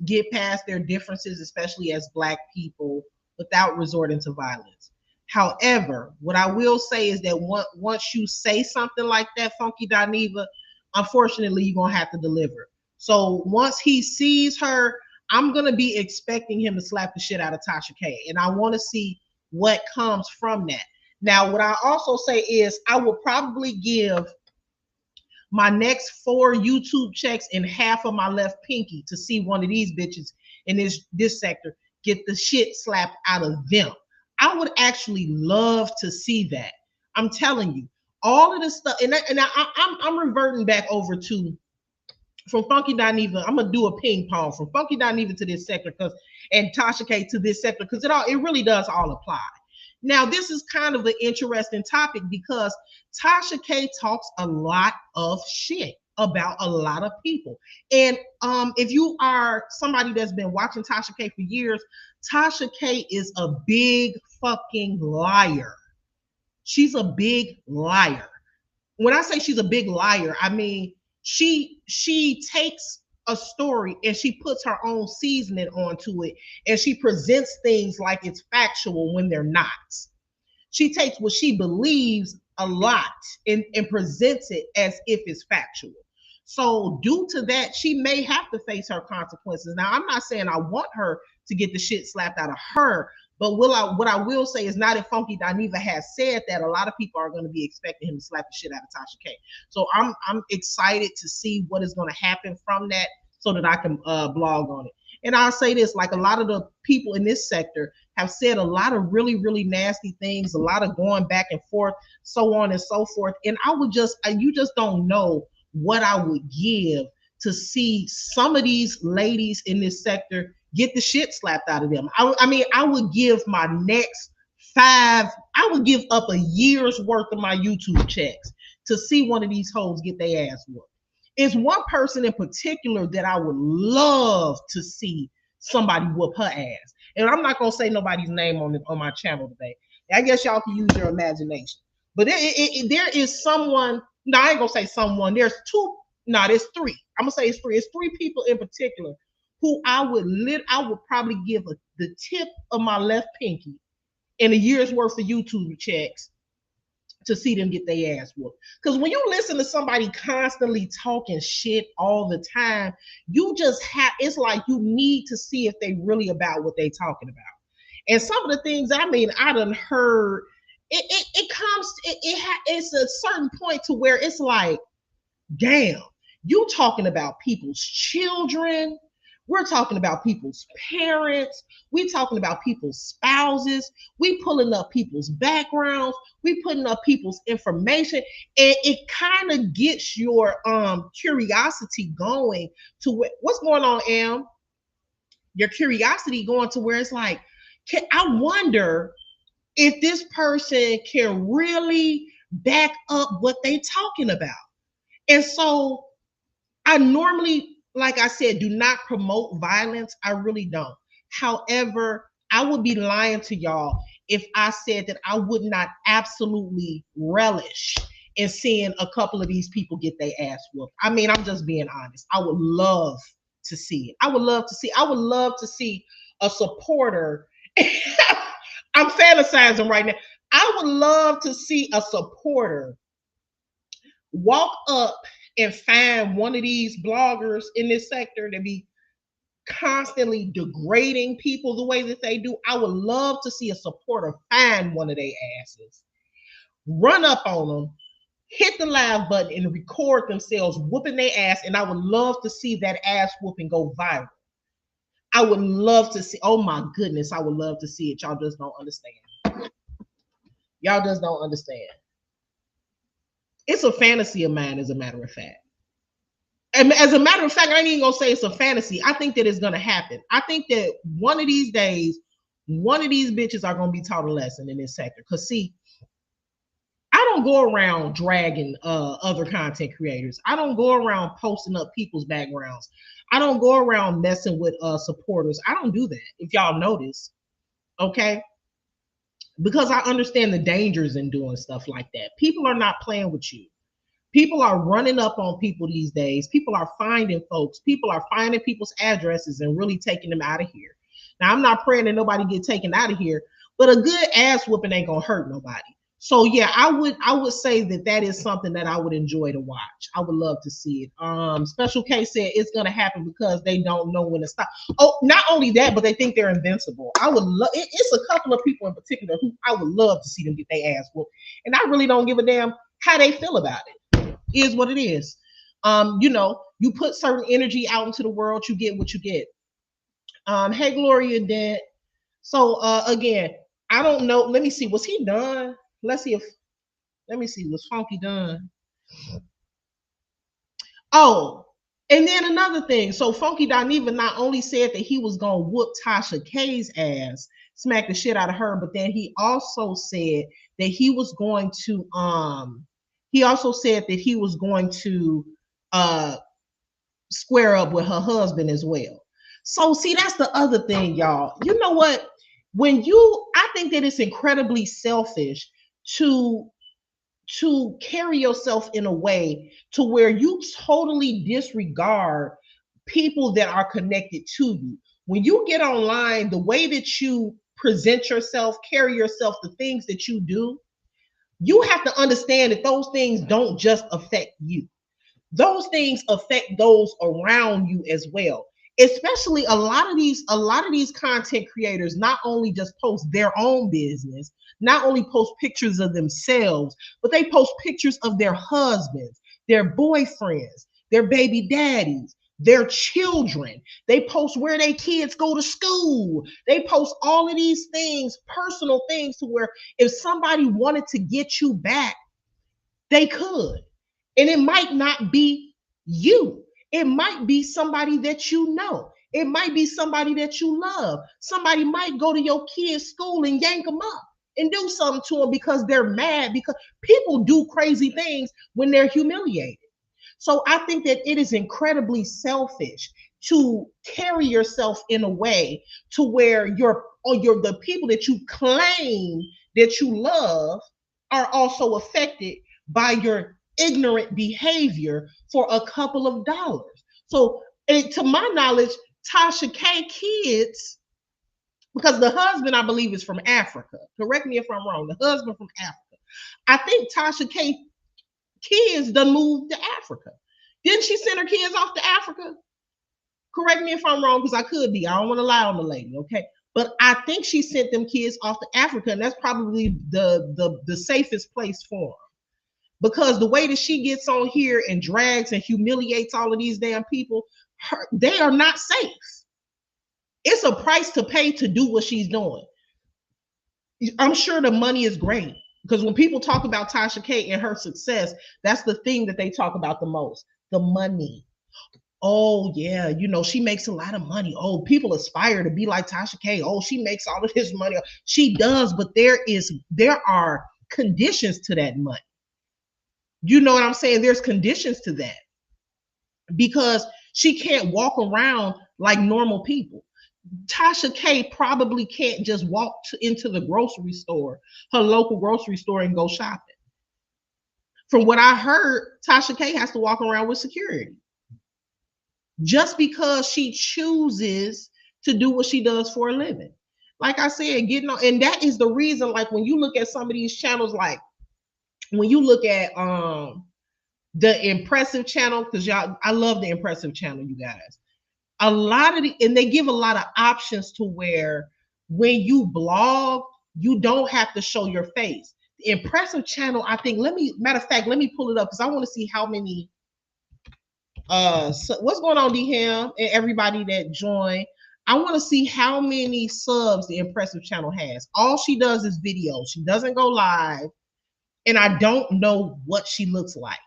get past their differences, especially as Black people, without resorting to violence. However, what I will say is that once you say something like that, Funky Dineva, unfortunately, you're going to have to deliver. So once he sees her, I'm going to be expecting him to slap the shit out of Tasha K. And I want to see what comes from that. Now, what I also say is I will probably give my next 4 YouTube checks and half of my left pinky to see one of these bitches in this sector get the shit slapped out of them. I would actually love to see that. I'm telling you, all of this stuff, and I'm reverting back over to from Funky Dineva. I'm gonna do a ping pong from Funky Dineva to this sector and Tasha K to this sector, because it really does all apply. Now, this is kind of an interesting topic because Tasha K talks a lot of shit about a lot of people. And if you are somebody that's been watching Tasha K for years, Tasha K is a big fucking liar. She's a big liar. When I say she's a big liar, I mean she takes a story and she puts her own seasoning onto it, and she presents things like it's factual when they're not. She takes what she believes a lot and presents it as if it's factual. So due to that, she may have to face her consequences. Now, I'm not saying I want her to get the shit slapped out of her, but what I will say is, now that Funky Dineva has said that, a lot of people are going to be expecting him to slap the shit out of Tasha K. So I'm excited to see what is going to happen from that, so that I can blog on it. And I'll say this, like, a lot of the people in this sector have said a lot of really, really nasty things, a lot of going back and forth, so on and so forth. And you just don't know what I would give to see some of these ladies in this sector get the shit slapped out of them. I mean, I would give my next 5, I would give up a year's worth of my YouTube checks to see one of these hoes get their ass whooped. It's one person in particular that I would love to see somebody whoop her ass. And I'm not going to say nobody's name on my channel today. I guess y'all can use your imagination. But there is someone, no, I ain't going to say someone. There's 3. I'm going to say it's 3. It's 3 people in particular who I would probably give the tip of my left pinky and a year's worth of YouTube checks to see them get their ass whooped. Because when you listen to somebody constantly talking shit all the time, it's like you need to see if they really about what they talking about. And some of the things, I mean, I done heard, it's a certain point to where it's like, damn, you talking about people's children. We're talking about people's parents. We talking about people's spouses. We pulling up people's backgrounds. We putting up people's information. And it kind of gets your curiosity going to what's going on, Em? Your curiosity going to where it's like, I wonder if this person can really back up what they talking about. And so I normally, like I said, do not promote violence. I really don't. However, I would be lying to y'all if I said that I would not absolutely relish and seeing a couple of these people get their ass whooped. I mean, I'm just being honest. I would love to see it. I would love to see a supporter. I'm fantasizing right now. I would love to see a supporter walk up and find one of these bloggers in this sector to be constantly degrading people the way that they do. I would love to see a supporter find one of their asses, run up on them, hit the live button, and record themselves whooping their ass. And I would love to see that ass whooping go viral. I would love to see. Oh my goodness, I would love to see it. Y'all just don't understand. Y'all just don't understand. It's a fantasy of mine, as a matter of fact. And as a matter of fact, I ain't even gonna say it's a fantasy. I think that it's gonna happen. I think that one of these days, one of these bitches are gonna be taught a lesson in this sector. Cause see, I don't go around dragging other content creators. I don't go around posting up people's backgrounds. I don't go around messing with supporters. I don't do that. If y'all notice, okay? Because I understand the dangers in doing stuff like that. People are not playing with you. People are running up on people these days. People are finding folks. People are finding people's addresses and really taking them out of here. Now, I'm not praying that nobody get taken out of here, but a good ass whooping ain't gonna hurt nobody. So yeah, I would say that is something that I would enjoy to watch. I would love to see it. Special K said it's gonna happen because they don't know when to stop. Oh, not only that, but they think they're invincible. I would love. It's a couple of people in particular who I would love to see them get their ass whooped, and I really don't give a damn how they feel about it. Is what it is. You put certain energy out into the world, you get what you get. Hey Gloria Dent. So again, I don't know. Let me see. Was he done? Let me see. Was Funky done? Oh, and then another thing. So Funky Dineva not only said that he was gonna whoop Tasha K's ass, smack the shit out of her, but then he also said that he was going to square up with her husband as well. So see, that's the other thing, y'all. You know what? I think that it's incredibly selfish to carry yourself in a way to where you totally disregard people that are connected to you. When you get online, the way that you present yourself, carry yourself, the things that you do, you have to understand that those things don't just affect you. Those things affect those around you as well. Especially a lot of these content creators not only just post their own business, not only post pictures of themselves, but they post pictures of their husbands, their boyfriends, their baby daddies, their children. They post where their kids go to school. They post all of these things, personal things, to where if somebody wanted to get you back, they could. And it might not be you. It might be somebody that you know. It might be somebody that you love. Somebody might go to your kid's school and yank them up and do something to them because they're mad, because people do crazy things when they're humiliated. So I think that it is incredibly selfish to carry yourself in a way to where the people that you claim that you love are also affected by your ignorant behavior for a couple of dollars. So, to my knowledge, Tasha K kids, because the husband, I believe, is from Africa. Correct me if I'm wrong. The husband from Africa. I think Tasha K kids done moved to Africa. Didn't she send her kids off to Africa? Correct me if I'm wrong, because I could be. I don't want to lie on the lady, okay? But I think she sent them kids off to Africa, and that's probably the safest place for them. Because the way that she gets on here and drags and humiliates all of these damn people, they are not safe. It's a price to pay to do what she's doing. I'm sure the money is great, because when people talk about Tasha K and her success, that's the thing that they talk about the most, the money. Oh yeah, she makes a lot of money. Oh, people aspire to be like Tasha K. Oh, she makes all of this money. She does, but there are conditions to that money. You know what I'm saying? There's conditions to that, because she can't walk around like normal people. Tasha K probably can't just walk into the grocery store, her local grocery store, and go shopping. From what I heard, Tasha K has to walk around with security just because she chooses to do what she does for a living. Like I said, getting on, and that is the reason. Like when you look at some of these channels, like when you look at the Impressive channel, because y'all, I love the Impressive channel, you guys. A lot of and they give a lot of options to where when you blog, you don't have to show your face. The Impressive channel, I think, matter of fact, let me pull it up because I want to see how many so what's going on, DM, and everybody that joined. I want to see how many subs the Impressive channel has. All she does is videos. She doesn't go live, and I don't know what she looks like.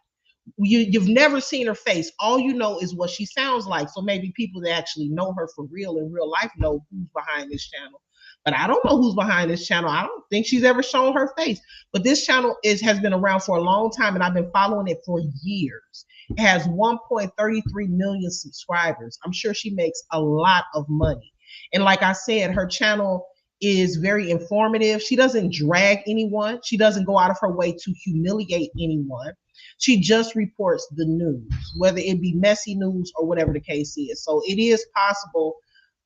You've never seen her face. All you know is what she sounds like. So maybe people that actually know her for real in real life know who's behind this channel. But I don't know who's behind this channel. I don't think she's ever shown her face. But this channel has been around for a long time, and I've been following it for years. It has 1.33 million subscribers. I'm sure she makes a lot of money. And like I said, her channel is very informative. She doesn't drag anyone. She doesn't go out of her way to humiliate anyone. She just reports the news, whether it be messy news or whatever the case is. So it is possible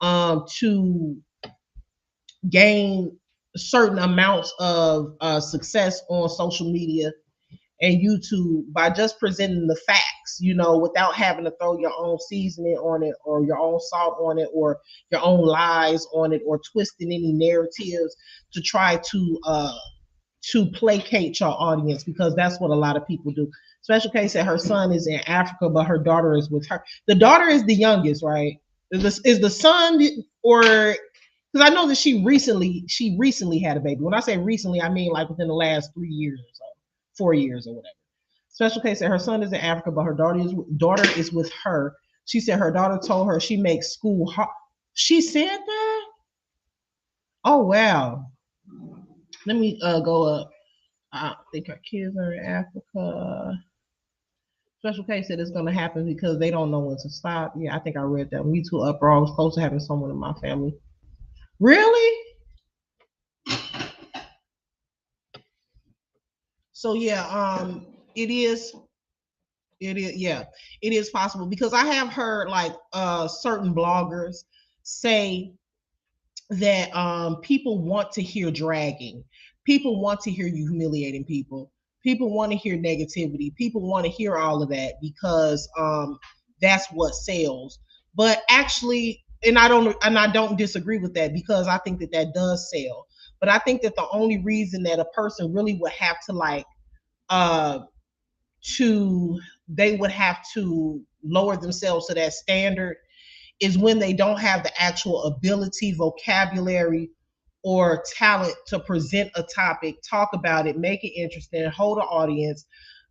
to gain certain amounts of success on social media and YouTube by just presenting the facts, without having to throw your own seasoning on it or your own salt on it or your own lies on it or twisting any narratives to try to placate your audience, because that's what a lot of people do. Special K said her son is in Africa, but her daughter is with her. The daughter is the youngest, right? Is the son, or because I know that she recently had a baby. When I say recently, I mean like within the last 3 years or so, 4 years or whatever. Special K said her son is in Africa, but her daughter is with her. She said her daughter told her she makes school hard. She said that? Oh wow. Let me go up. I think her kids are in Africa. Special K said it's going to happen because they don't know when to stop. Yeah, I think I read that. Me Too uproar was close to having someone in my family. Really? So yeah, yeah, it is possible because I have heard like certain bloggers say that people want to hear dragging. People want to hear you humiliating people. People want to hear negativity. People want to hear all of that because that's what sells. But actually, and I don't disagree with that because I think that that does sell. But I think that the only reason that a person really would have to like uh they would have to lower themselves to that standard is when they don't have the actual ability, vocabulary, or talent to present a topic, talk about it, make it interesting, hold an audience,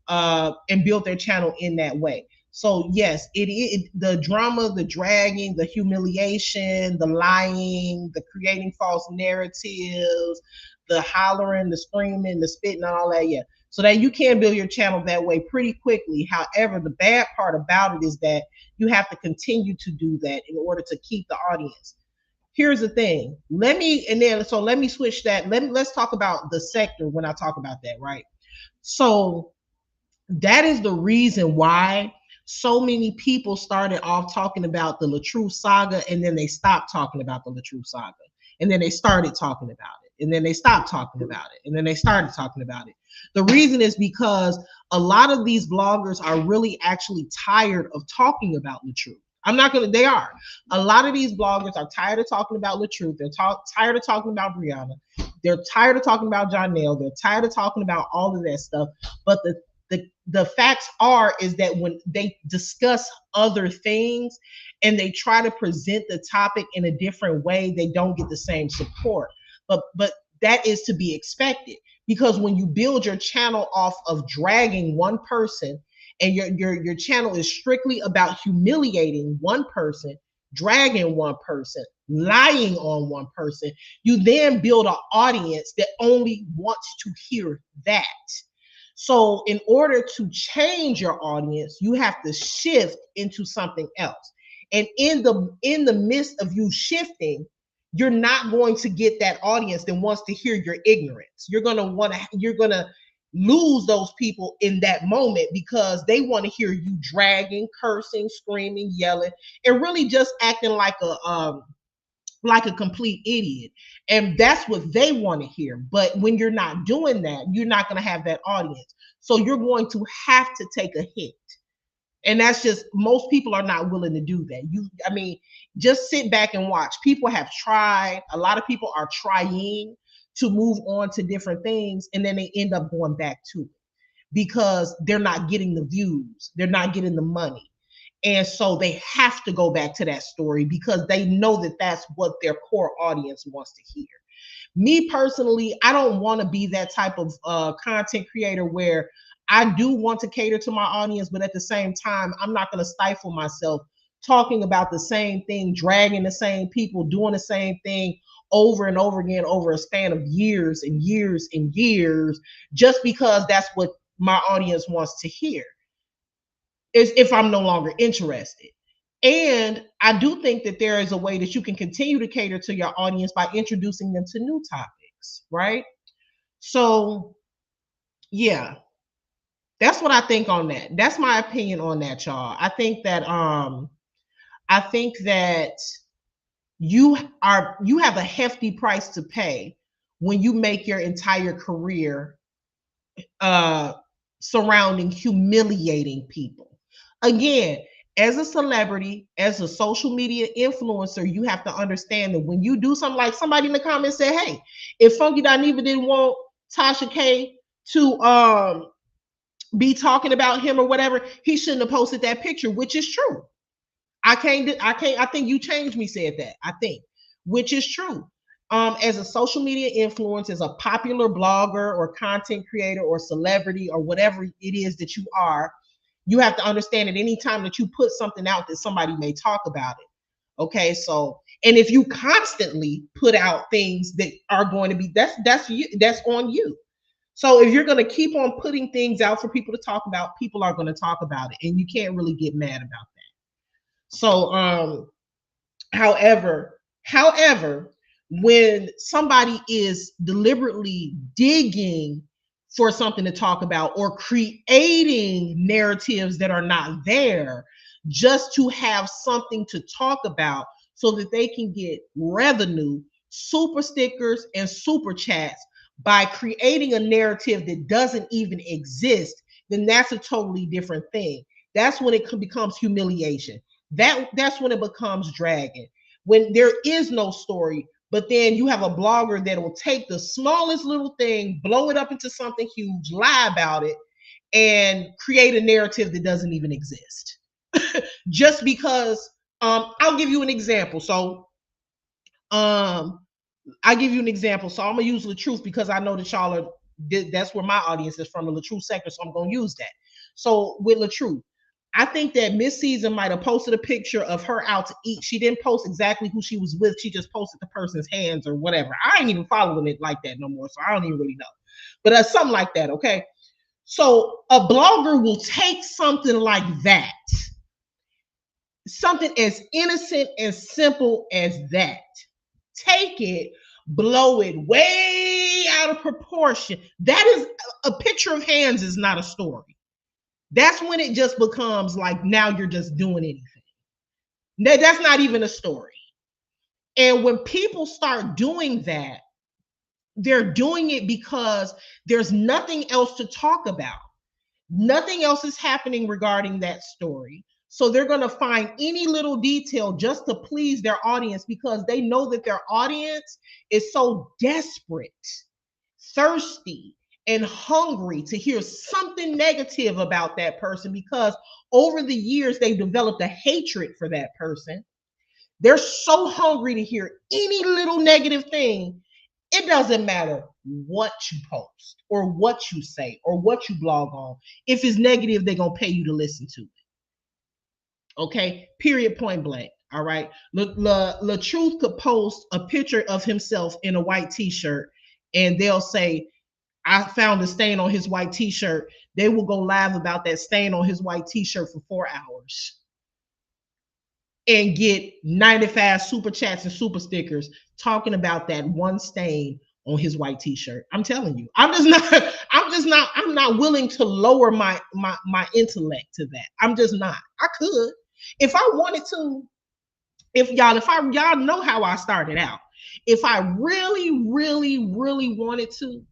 and build their channel in that way. So yes, the drama, the dragging, the humiliation, the lying, the creating false narratives, the hollering, the screaming, the spitting, all that. Yeah, so that you can build your channel that way pretty quickly. However, the bad part about it is that you have to continue to do that in order to keep the audience. Here's the thing. Let me switch that. Let's talk about the sector when I talk about that, right? So that is the reason why so many people started off talking about the LaTruth saga, and then they stopped talking about the LaTruth saga, and then they started talking about it, and then they stopped talking about it, and then they started talking about it. The reason is because a lot of these bloggers are really actually tired of talking about LaTruth. They are. A lot of these bloggers are tired of talking about LaTruth. They're tired of talking about Brianna. They're tired of talking about Janelle. They're tired of talking about all of that stuff. But the facts is that when they discuss other things and they try to present the topic in a different way, they don't get the same support. But that is to be expected, because when you build your channel off of dragging one person, and your channel is strictly about humiliating one person, dragging one person, lying on one person, you then build an audience that only wants to hear that. So in order to change your audience, you have to shift into something else. And in the midst of you shifting, you're not going to get that audience that wants to hear your ignorance. You're gonna lose those people in that moment because they want to hear you dragging, cursing, screaming, yelling, and really just acting like a complete idiot. And that's what they want to hear. But when you're not doing that, you're not going to have that audience. So you're going to have to take a hit. And that's just, most people are not willing to do that. I mean, just sit back and watch. People have tried, a lot of people are trying to move on to different things, and then they end up going back to it because they're not getting the views, they're not getting the money. And so they have to go back to that story because they know that that's what their core audience wants to hear. Me personally, I don't want to be that type of content creator where I do want to cater to my audience, but at the same time, I'm not going to stifle myself talking about the same thing, dragging the same people, doing the same thing over and over again over a span of years and years and years, just because that's what my audience wants to hear, is if I'm no longer interested. And I do think that there is a way that you can continue to cater to your audience by introducing them to new topics, right? So, yeah, that's what I think on that. That's my opinion on that, y'all. I think that you have a hefty price to pay when you make your entire career uh surrounding humiliating people. Again, as a celebrity, as a social media influencer, you have to understand that when you do something, like somebody in the comments said, hey, if Funky Dineva didn't want Tasha K to be talking about him or whatever, he shouldn't have posted that picture, which is true. I think you changed me said that, I think, which is true. As a social media influencer, as a popular blogger or content creator or celebrity or whatever it is that you are, you have to understand that any time that you put something out that somebody may talk about it. Okay, so, and if you constantly put out things that are going to be, that's you, that's on you. So if you're going to keep on putting things out for people to talk about, people are going to talk about it, and you can't really get mad about that. So however, when somebody is deliberately digging for something to talk about or creating narratives that are not there just to have something to talk about so that they can get revenue, super stickers, and super chats by creating a narrative that doesn't even exist, then that's a totally different thing. That's when it becomes humiliation. That's when it becomes dragging. When there is no story, but then you have a blogger that will take the smallest little thing, blow it up into something huge, lie about it, and create a narrative that doesn't even exist. Just because, I'll give you an example. So I'll give you an example. So I'm gonna use the truth because I know that y'all are, that's where my audience is from, the LaTruth sector. So I'm gonna use that. So with LaTruth, I think that Miss Season might have posted a picture of her out to eat. She didn't post exactly who she was with. She just posted the person's hands or whatever. I ain't even following it like that no more, so I don't even really know. But something like that, okay? So a blogger will take something like that, something as innocent and simple as that, take it, blow it way out of proportion. That is, a picture of hands is not a story. That's when it just becomes like, now you're just doing anything. That's not even a story. And when people start doing that, they're doing it because there's nothing else to talk about. Nothing else is happening regarding that story. So they're going to find any little detail just to please their audience because they know that their audience is so desperate, thirsty, and hungry to hear something negative about that person because over the years they've developed a hatred for that person. They're so hungry to hear any little negative thing. It doesn't matter what you post or what you say or what you blog on. If it's negative, they're going to pay you to listen to it. Okay, period, point blank. All right. LaTruth could post a picture of himself in a white t-shirt and they'll say, I found a stain on his white t-shirt. They will go live about that stain on his white t-shirt for 4 hours and get 95 super chats and super stickers talking about that one stain on his white t-shirt. I'm telling you. I'm not willing to lower my intellect to that. I'm just not. I could. If I wanted to, y'all know how I started out. If I really, really, really wanted to,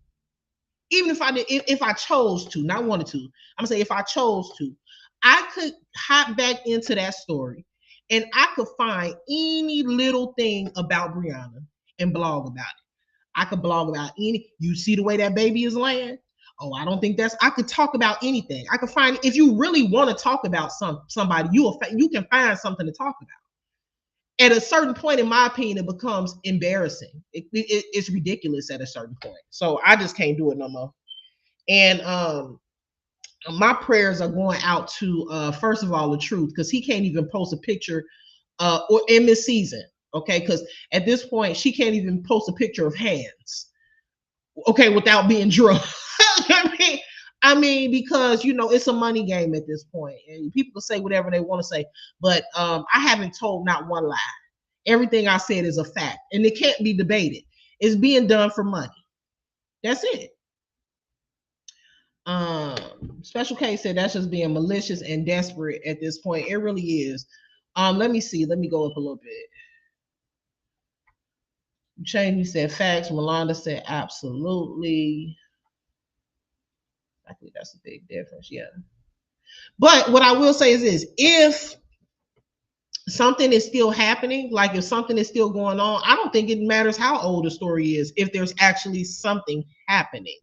even if I did, if I chose to, not wanted to, I'm gonna say if I chose to, I could hop back into that story and I could find any little thing about Brianna and blog about it. I could blog about you see the way that baby is laying? Oh, I don't think I could talk about anything. I could find, if you really want to talk about somebody, you can find something to talk about. At a certain point, in my opinion, it becomes embarrassing. It's ridiculous at a certain point. So I just can't do it no more. And my prayers are going out to first of all, the truth, because he can't even post a picture or in this season. Okay, because at this point, she can't even post a picture of hands. Okay, without being drunk. I mean, because it's a money game at this point, and people can say whatever they want to say, but I haven't told not one lie. Everything I said is a fact, and it can't be debated. It's being done for money. That's it. Special K said that's just being malicious and desperate at this point. It really is. Let me see. Let me go up a little bit. Cheney said facts. Melanda said absolutely. I think that's a big difference. Yeah. But what I will say is this: if something is still happening, like if something is still going on, I don't think it matters how old the story is. If there's actually something happening,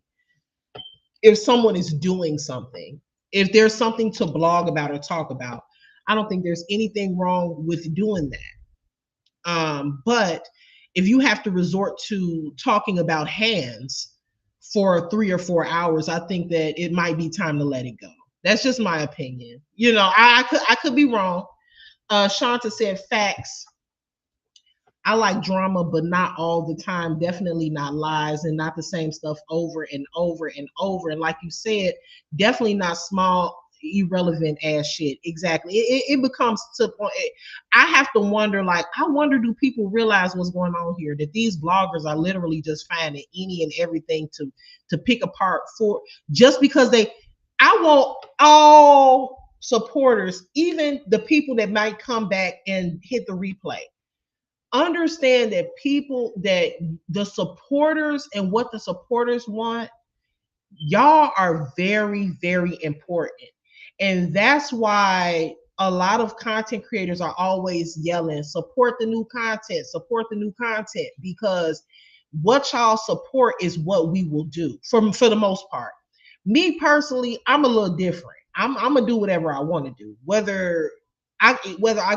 if someone is doing something, if there's something to blog about or talk about, I don't think there's anything wrong with doing that. But if you have to resort to talking about hands for 3 or 4 hours, I think that it might be time to let it go. That's just my opinion. I could be wrong. Shanta said facts. I like drama, but not all the time. Definitely not lies and not the same stuff over and over and over. And like you said, definitely not small, irrelevant ass shit. Exactly. It becomes to point. I have to wonder, I wonder, do people realize what's going on here? That these bloggers are literally just finding any and everything to pick apart for, just because I want all supporters, even the people that might come back and hit the replay, understand that the supporters and what the supporters want, y'all are very, very important. And that's why a lot of content creators are always yelling, support the new content, because what y'all support is what we will do for the most part. Me personally, I'm a little different. I'm gonna do whatever I want to do, whether I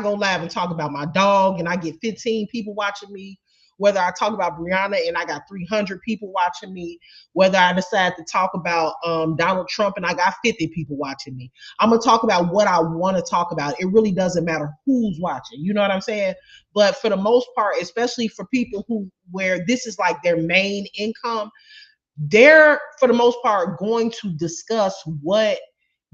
go live and talk about my dog and I get 15 people watching me, whether I talk about Brianna and I got 300 people watching me, whether I decide to talk about Donald Trump and I got 50 people watching me. I'm going to talk about what I want to talk about. It really doesn't matter who's watching. You know what I'm saying? But for the most part, especially for people where this is like their main income, they're, for the most part, going to discuss what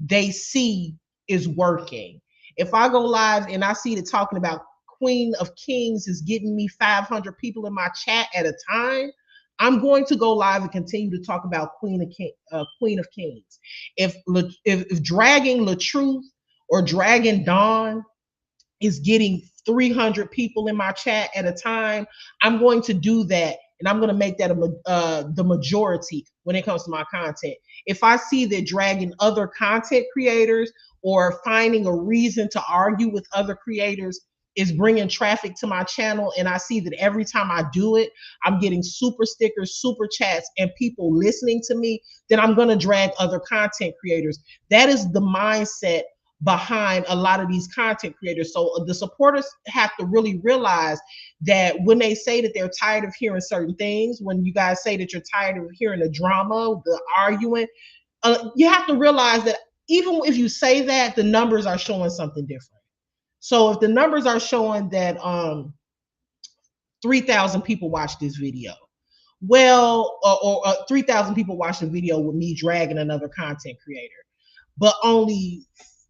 they see is working. If I go live and I see that talking about Queen of Kings is getting me 500 people in my chat at a time, I'm going to go live and continue to talk about Queen of Kings. If dragging LaTruth or dragging Dawn is getting 300 people in my chat at a time, I'm going to do that, and I'm going to make that the majority when it comes to my content. If I see that dragging other content creators or finding a reason to argue with other creators is bringing traffic to my channel, and I see that every time I do it, I'm getting super stickers, super chats, and people listening to me, then I'm going to drag other content creators. That is the mindset behind a lot of these content creators. So the supporters have to really realize that when they say that they're tired of hearing certain things, when you guys say that you're tired of hearing the drama, the arguing, you have to realize that even if you say that, the numbers are showing something different. So if the numbers are showing that 3,000 people watched this video, well, or 3,000 people watched the video with me dragging another content creator, but only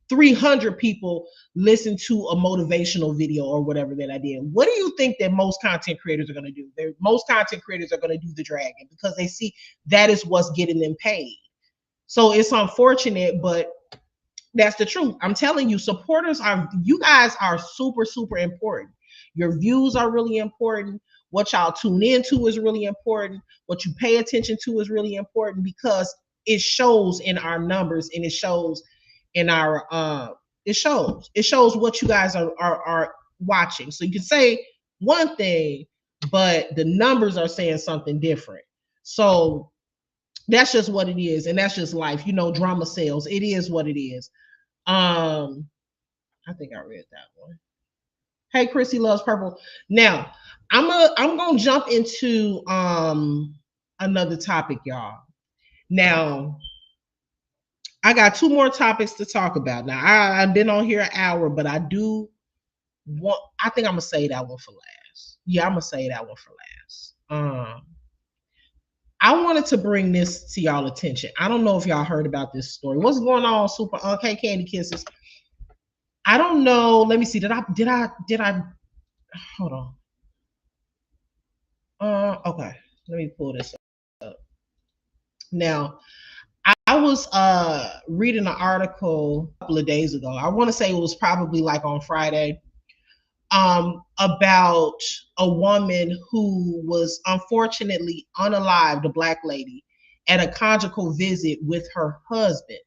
300 people listen to a motivational video or whatever that I did. What do you think that most content creators are going to do? Most content creators are going to do the dragging because they see that is what's getting them paid. So it's unfortunate, but that's the truth. I'm telling you, you guys are super, super important. Your views are really important. What y'all tune into is really important. What you pay attention to is really important because it shows in our numbers and it shows in our it shows what you guys are watching. So you can say one thing, but the numbers are saying something different. So that's just what it is, and that's just life. Drama sells. It is what it is. I think I read that one. Hey, Chrissy loves purple. Now, I'm gonna jump into another topic, y'all. Now, I got two more topics to talk about. Now, I've been on here an hour, but I think I'm gonna say that one for last. Yeah, I'm gonna say that one for last. I wanted to bring this to y'all attention. I don't know if y'all heard about this story. What's going on, Super Okay Candy Kisses? I don't know. Let me see. Did I hold on. Okay. Let me pull this up. Now, I was reading an article a couple of days ago. I want to say it was probably like on Friday. About a woman who was unfortunately unalived, a Black lady, at a conjugal visit with her husband.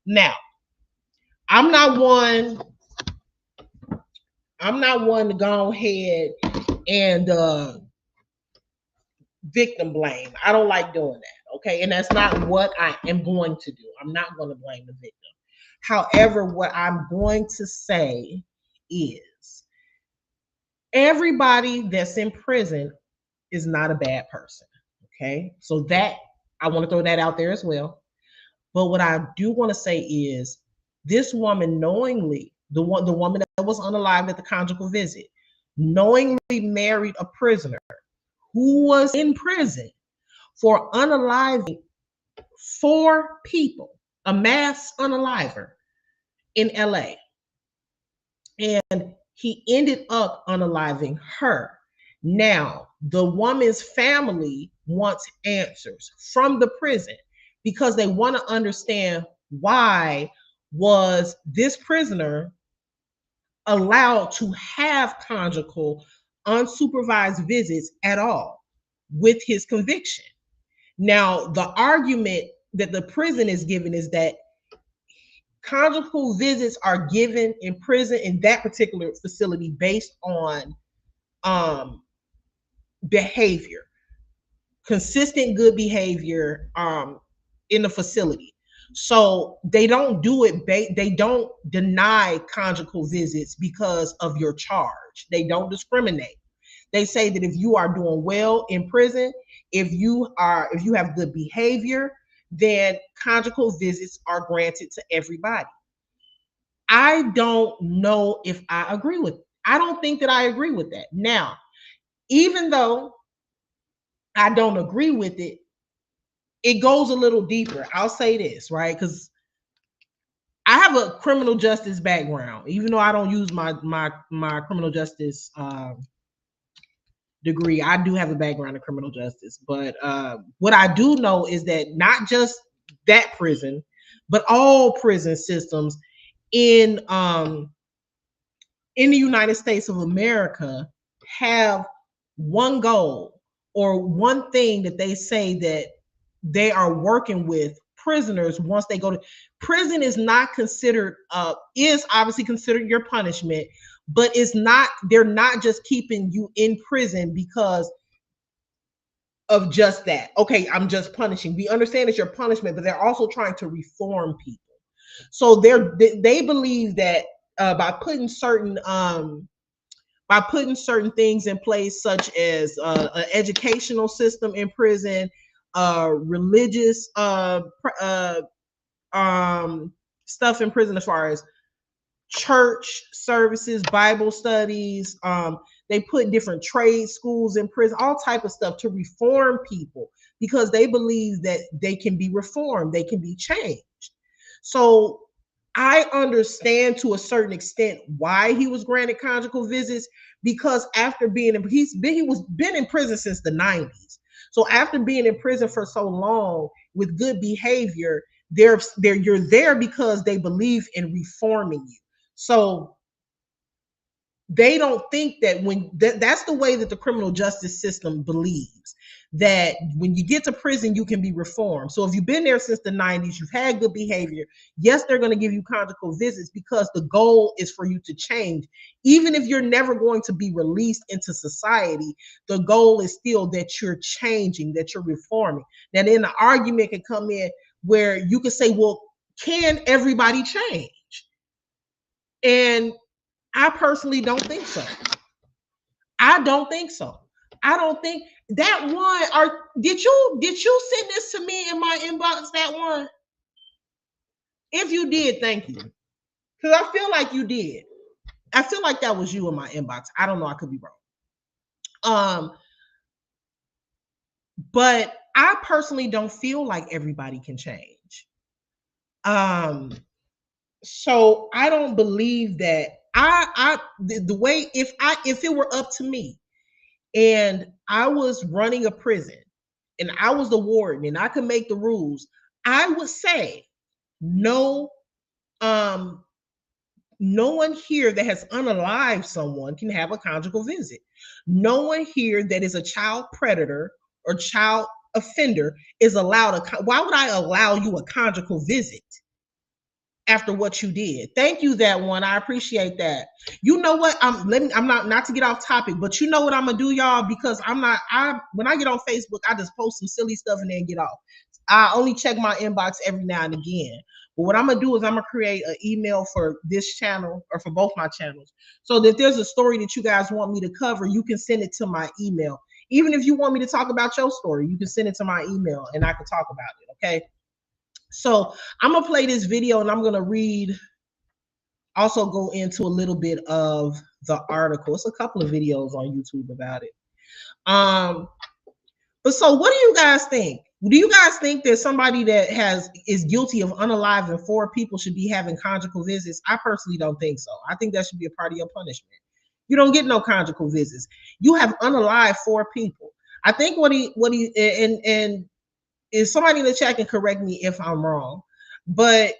Now, I'm not one to go ahead and victim blame. I don't like doing that. Okay. And that's not what I am going to do. I'm not going to blame the victim. However, what I'm going to say is everybody that's in prison is not a bad person. Okay. So that I want to throw that out there as well. But what I do want to say is this woman knowingly, the woman that was unalived at the conjugal visit, knowingly married a prisoner who was in prison for unaliving 4 people, a mass unaliver in LA. And he ended up unaliving her. Now, the woman's family wants answers from the prison because they want to understand why was this prisoner allowed to have conjugal unsupervised visits at all with his conviction. Now, the argument that the prison is giving is that conjugal visits are given in prison in that particular facility based on behavior, consistent good behavior in the facility. So they don't do it. They don't deny conjugal visits because of your charge. They don't discriminate. They say that if you are doing well in prison, if you have good behavior, then conjugal visits are granted to everybody. I don't know if I agree with it. I don't think that I agree with that. Now, even though I don't agree with it, it goes a little deeper. I'll say this, right? Because I have a criminal justice background, even though I don't use my criminal justice degree. I do have a background in criminal justice, but what I do know is that not just that prison, but all prison systems in the United States of America have one goal or one thing that they say that they are working with prisoners once they go to prison is not considered is obviously considered your punishment, but it's not, they're not just keeping you in prison because of just that. Okay, I'm just punishing. We understand it's your punishment, but they're also trying to reform people. So they believe that by putting certain things in place, such as an educational system in prison, religious stuff in prison, as far as church services, Bible studies. They put different trade schools in prison, all type of stuff to reform people because they believe that they can be reformed, they can be changed. So I understand to a certain extent why he was granted conjugal visits, because after being in, been in prison since the 90s. So after being in prison for so long with good behavior, you're there because they believe in reforming you. So they don't think that that's the way that the criminal justice system believes, that when you get to prison you can be reformed. So if you've been there since the 90s, you've had good behavior, yes, they're going to give you conjugal visits because the goal is for you to change. Even if you're never going to be released into society, the goal is still that you're changing, that you're reforming. Now then the argument can come in where you can say, well, can everybody change? And I personally don't think so. I don't think so. I don't think that one. Or did you send this to me in my inbox? That one. If you did, thank you, because I feel like you did. I feel like that was you in my inbox. I don't know. I could be wrong. But I personally don't feel like everybody can change. So I don't believe that. The way, if it were up to me and I was running a prison and I was the warden and I could make the rules, I would say no, no one here that has unalived someone can have a conjugal visit. No one here that is a child predator or child offender is allowed why would I allow you a conjugal visit after what you did? Thank you, that one. I appreciate that. You know what? I'm not to get off topic, but you know what I'm gonna do, y'all, because when I get on Facebook, I just post some silly stuff and then get off. I only check my inbox every now and again. But what I'm gonna do is I'm gonna create an email for this channel or for both my channels, so that if there's a story that you guys want me to cover, you can send it to my email. Even if you want me to talk about your story, you can send it to my email and I can talk about it. Okay. So I'm gonna play this video and I'm gonna also go into a little bit of the article. It's a couple of videos on YouTube about it. But so what do you guys think? Do you guys think that somebody that is guilty of unaliving 4 people should be having conjugal visits? I personally don't think so. I think that should be a part of your punishment. You don't get no conjugal visits. You have unalived 4 people. I think what he and is somebody in the chat can correct me if I'm wrong, but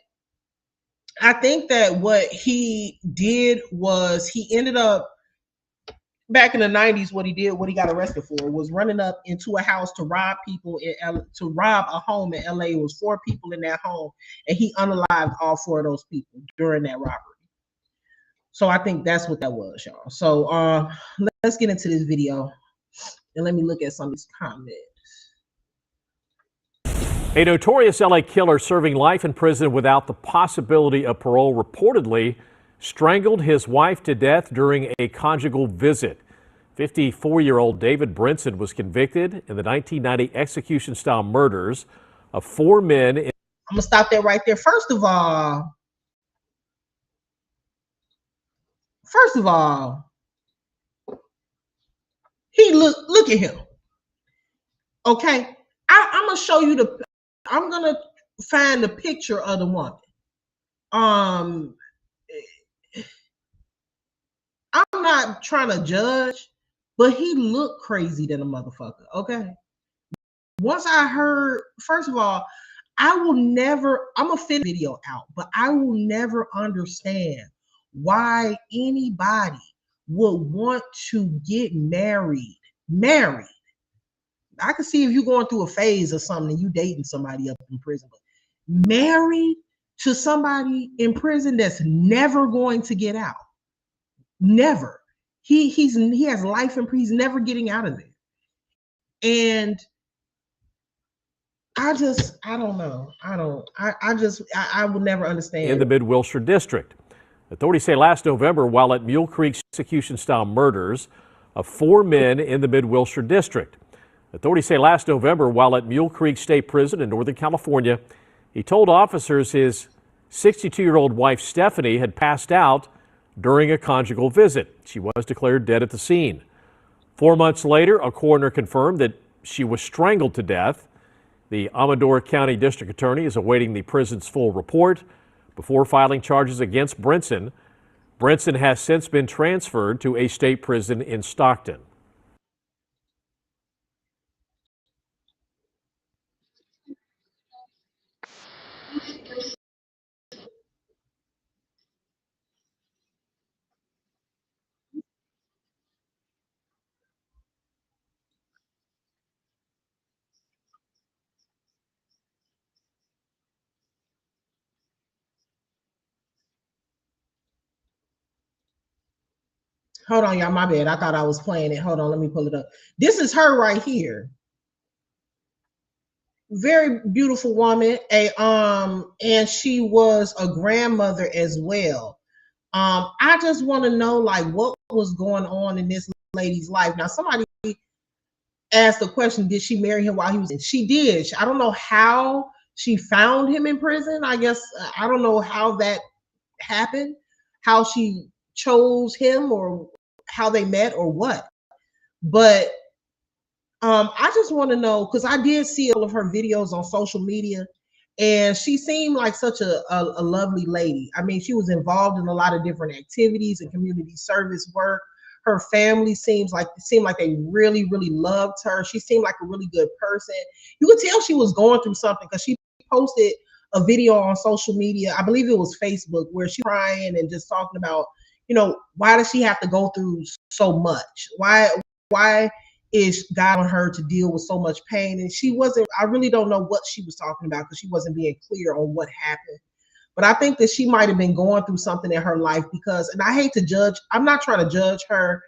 I think that what he did was he ended up back in the 90s. What he got arrested for was running up into a house to rob people to rob a home in LA. It was 4 people in that home, and he unalived all 4 of those people during that robbery. So I think that's what that was, y'all. So let's get into this video and let me look at some of these comments. A notorious LA killer serving life in prison without the possibility of parole reportedly strangled his wife to death during a conjugal visit. 54-year-old David Brinson was convicted in the 1990 execution-style murders of 4 men. I'm going to stop that right there. First of all, he look at him. Okay, I'm going to show you I'm going to find the picture of the woman. I'm not trying to judge, but he looked crazy than a motherfucker. Okay. Once I heard, first of all, I'm gonna fit video out, but I will never understand why anybody would want to get married. I can see if you're going through a phase or something and you dating somebody up in prison, but married to somebody in prison that's never going to get out. Never. He has life in prison. He's never getting out of there. And I don't know. I would never understand. In the Mid-Wilshire District. Authorities say last November, while at Mule Creek execution-style murders of 4 men in the Mid-Wilshire District. Authorities say last November, while at Mule Creek State Prison in Northern California, he told officers his 62-year-old wife, Stephanie, had passed out during a conjugal visit. She was declared dead at the scene. 4 months later, a coroner confirmed that she was strangled to death. The Amador County District Attorney is awaiting the prison's full report. before filing charges against Brinson. Brinson has since been transferred to a state prison in Stockton. Hold on, y'all. My bad. I thought I was playing it. Hold on. Let me pull it up. This is her right here. Very beautiful woman. And she was a grandmother as well. I just want to know like what was going on in this lady's life. Now, somebody asked the question, did she marry him while he was in? She did. I don't know how she found him in prison. I guess I don't know how that happened, how she chose him or how they met or what. But I just want to know, because I did see all of her videos on social media, and she seemed like such a lovely lady. I mean, she was involved in a lot of different activities and community service work. Her family seemed like they really, really loved her. She seemed like a really good person. You could tell she was going through something because she posted a video on social media. I believe it was Facebook, where she crying and just talking about, why does she have to go through so much? Why is God on her to deal with so much pain? And I really don't know what she was talking about because she wasn't being clear on what happened. But I think that she might have been going through something in her life and I hate to judge, I'm not trying to judge her.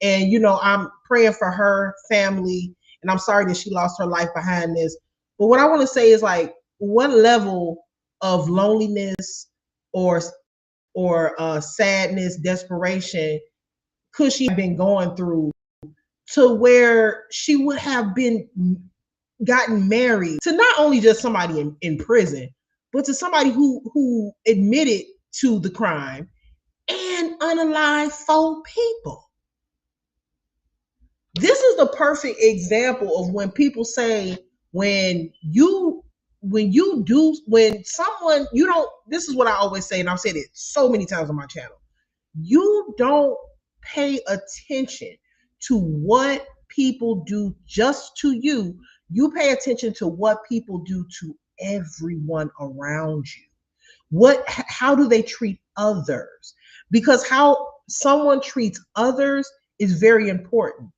And, I'm praying for her family, and I'm sorry that she lost her life behind this. But what I want to say is, like, what level of loneliness or sadness, desperation could she have been going through to where she would have been gotten married to not only just somebody in prison, but to somebody who admitted to the crime and unalive 4 people? This is the perfect example of when people say, when someone, this is what I always say, and I've said it so many times on my channel. You don't pay attention to what people do just to you. You pay attention to what people do to everyone around you. How do they treat others? Because how someone treats others is very important.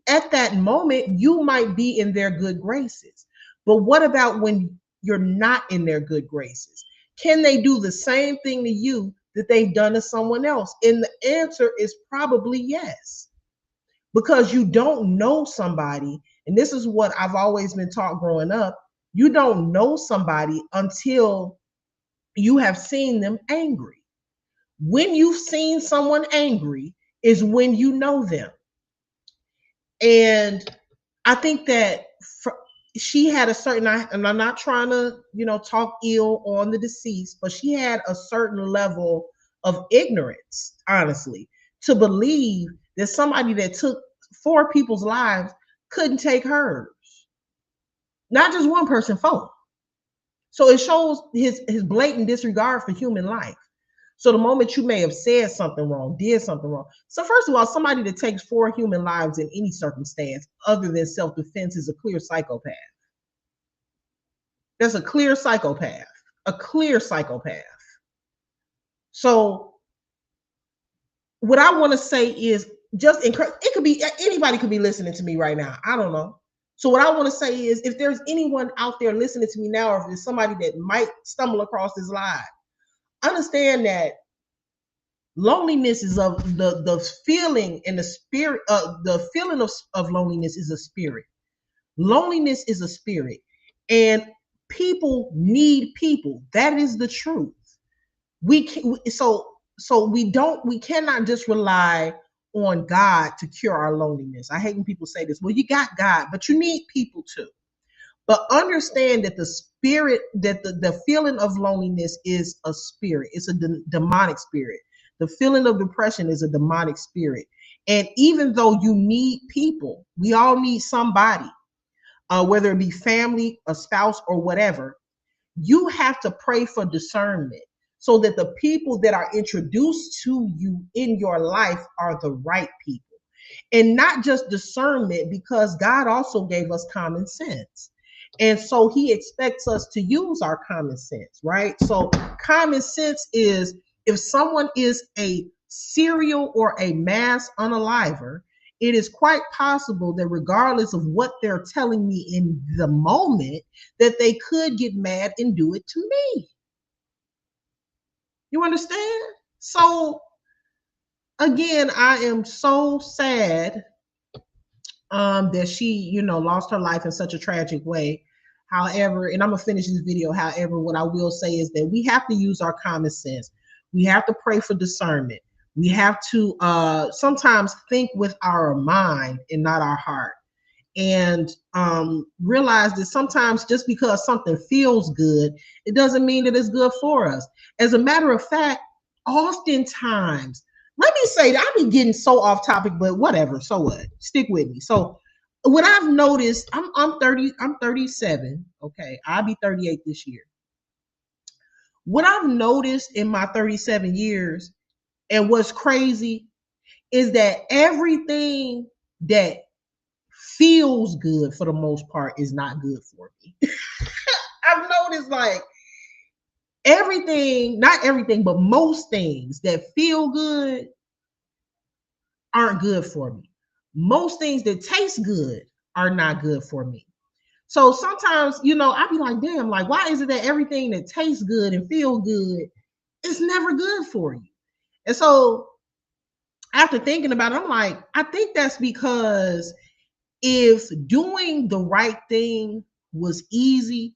At that moment, you might be in their good graces. But what about when you're not in their good graces? Can they do the same thing to you that they've done to someone else? And the answer is probably yes. Because you don't know somebody, and this is what I've always been taught growing up, you don't know somebody until you have seen them angry. When you've seen someone angry is when you know them. And I think that she had a certain, and I'm not trying to, talk ill on the deceased, but she had a certain level of ignorance, honestly, to believe that somebody that took 4 people's lives couldn't take hers. Not just one person, 4. So it shows his blatant disregard for human life. So the moment you may have said something wrong, did something wrong. So first of all, somebody that takes 4 human lives in any circumstance other than self-defense is a clear psychopath. That's a clear psychopath. A clear psychopath. So what I want to say is, it could be anybody could be listening to me right now. I don't know. So what I want to say is, if there's anyone out there listening to me now, or if there's somebody that might stumble across this live, understand that loneliness is of the feeling and the spirit. The feeling of loneliness is a spirit. Loneliness is a spirit, and people need people. That is the truth. We cannot just rely on God to cure our loneliness. I hate when people say this. Well, you got God, but you need people too. But understand that the spirit, that the feeling of loneliness is a spirit. It's a demonic spirit. The feeling of depression is a demonic spirit. And even though you need people, we all need somebody, whether it be family, a spouse, or whatever, you have to pray for discernment so that the people that are introduced to you in your life are the right people. And not just discernment, because God also gave us common sense. And so he expects us to use our common sense, right? So common sense is, if someone is a serial or a mass unaliver, it is quite possible that regardless of what they're telling me in the moment, that they could get mad and do it to me. You understand? So again, I am so sad that she, lost her life in such a tragic way. However, and I'm gonna finish this video. However, what I will say is that we have to use our common sense. We have to pray for discernment. We have to sometimes think with our mind and not our heart. And realize that sometimes just because something feels good, it doesn't mean that it's good for us. As a matter of fact, oftentimes, let me say that I've been getting so off topic, but whatever. So what? Stick with me. So what I've noticed, I'm 30, I'm 37. Okay, I'll be 38 this year. What I've noticed in my 37 years, and what's crazy, is that everything that feels good for the most part is not good for me. I've noticed like everything, not everything, but most things that feel good aren't good for me. Most things that taste good are not good for me. So sometimes, I be like, damn, like, why is it that everything that tastes good and feel good is never good for you? And so after thinking about it, I'm like, I think that's because if doing the right thing was easy,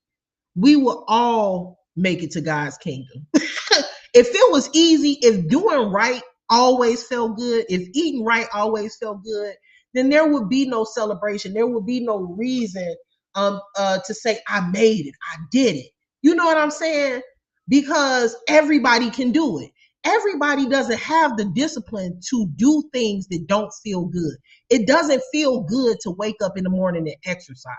we would all make it to God's kingdom. If it was easy, if doing right always felt good, if eating right always felt good, then there would be no celebration. There would be no reason to say, I made it, I did it. You know what I'm saying? Because everybody can do it. Everybody doesn't have the discipline to do things that don't feel good. It doesn't feel good to wake up in the morning and exercise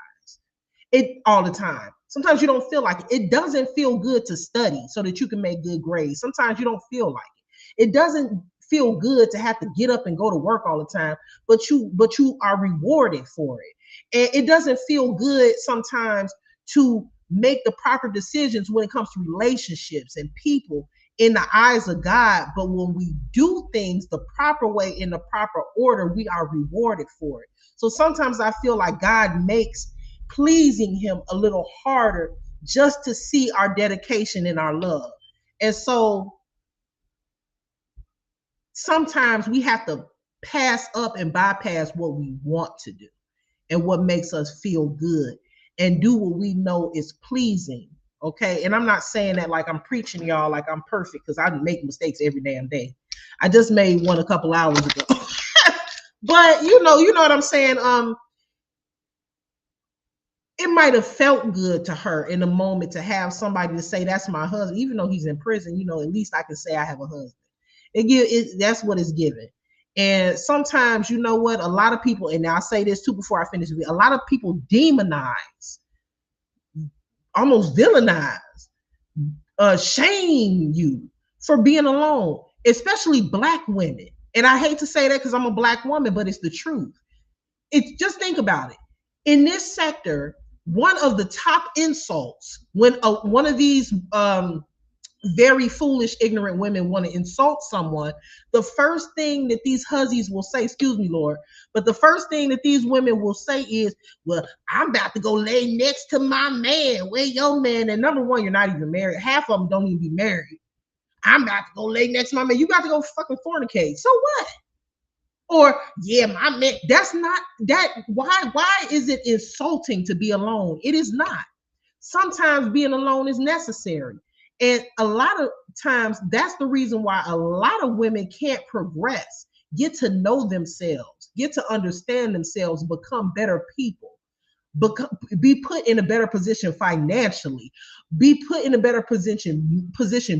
it all the time. Sometimes you don't feel like it. It doesn't feel good to study so that you can make good grades. Sometimes you don't feel like it. It doesn't feel good to have to get up and go to work all the time, but you are rewarded for it. And it doesn't feel good sometimes to make the proper decisions when it comes to relationships and people in the eyes of God. But when we do things the proper way, in the proper order, we are rewarded for it. So sometimes I feel like God makes pleasing him a little harder just to see our dedication and our love. And so sometimes we have to pass up and bypass what we want to do and what makes us feel good and do what we know is pleasing. Okay. And I'm not saying that like I'm preaching y'all like I'm perfect, because I make mistakes every damn day. I just made one a couple hours ago. But you know what I'm saying? It might have felt good to her in the moment to have somebody to say, that's my husband, even though he's in prison. At least I can say I have a husband. That's what it's given. And sometimes, you know what, a lot of people, and I'll say this too before I finish, a lot of people demonize, almost villainize, shame you for being alone, especially Black women. And I hate to say that because I'm a Black woman, but it's the truth. Just think about it. In this sector, one of the top insults when one of these very foolish, ignorant women want to insult someone, the first thing that these hussies will say, excuse me, Lord, but the first thing that these women will say is, well, I'm about to go lay next to my man. Where your man? And number one, you're not even married. Half of them don't even be married. I'm about to go lay next to my man. You got to go fucking fornicate. So what? Or, yeah, my man, that's not that. Why is it insulting to be alone? It is not. Sometimes being alone is necessary. And a lot of times that's the reason why a lot of women can't progress, get to know themselves, get to understand themselves, become better people, be put in a better position financially, be put in a better position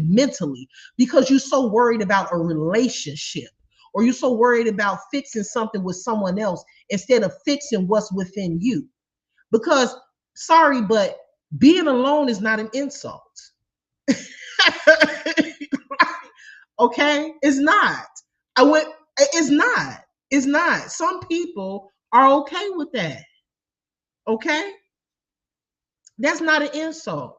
mentally, because you're so worried about a relationship, or you're so worried about fixing something with someone else instead of fixing what's within you. Because, sorry, but Being alone is not an insult. Okay, it's not. It's not. It's not. Some people are okay with that. Okay, that's not an insult,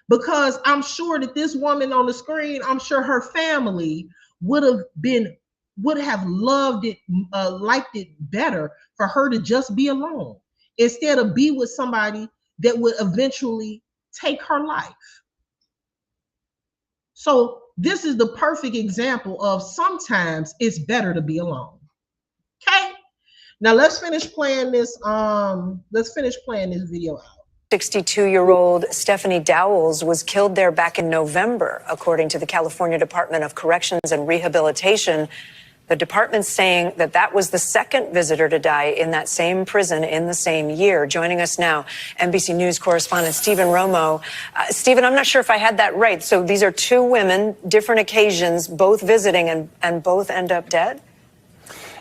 because I'm sure that this woman on the screen, I'm sure her family would have loved it, liked it better for her to just be alone instead of be with somebody that would eventually take her life. So this is the perfect example of sometimes it's better to be alone. Okay. Now let's finish playing this. Let's finish playing this video out. 62-year-old Stephanie Dowles was killed there back in November, according to the California Department of Corrections and Rehabilitation. The department's saying that that was the second visitor to die in that same prison in the same year. Joining us now, NBC News correspondent Stephen Romo. Stephen, I'm not sure if I had that right. So these are two women, different occasions, both visiting, and both end up dead?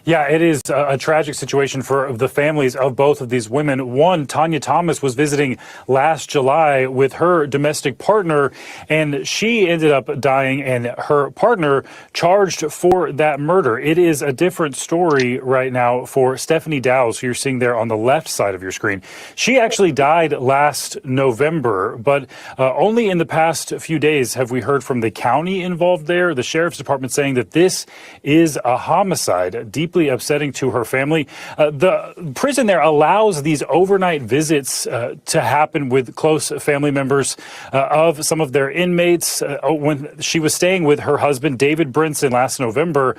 Yeah, it is a tragic situation for the families of both of these women. One, Tanya Thomas, was visiting last July with her domestic partner, and she ended up dying, and her partner charged for that murder. It is a different story right now for Stephanie Dowles, who you're seeing there on the left side of your screen. She actually died last November, but only in the past few days have we heard from the county involved there, the sheriff's department, saying that this is a homicide, deeply upsetting to her family. The prison there allows these overnight visits to happen with close family members of some of their inmates. When she was staying with her husband, David Brinson, last November,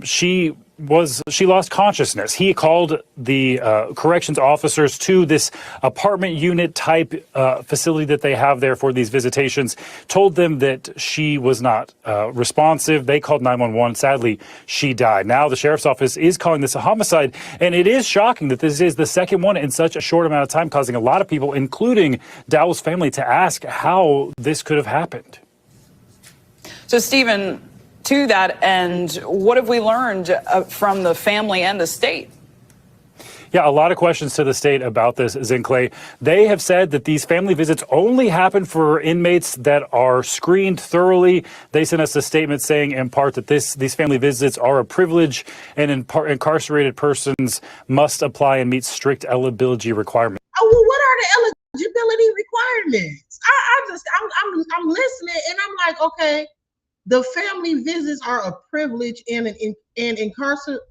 she lost consciousness. He called the corrections officers to this apartment unit type facility that they have there for these visitations, told them that she was not responsive. They called 911. Sadly, she died. Now the sheriff's office is calling this a homicide, and it is shocking that this is the second one in such a short amount of time, causing a lot of people, including Dowell's family, to ask how this could have happened. So, Stephen, to that end, what have we learned from the family and the state? Yeah, a lot of questions to the state about this, Zinclay. They have said that these family visits only happen for inmates that are screened thoroughly. They sent us a statement saying, in part, that these family visits are a privilege, and incarcerated persons must apply and meet strict eligibility requirements. Oh, well, what are the eligibility requirements? I'm listening, and I'm like, okay, the family visits are a privilege, and incarcerated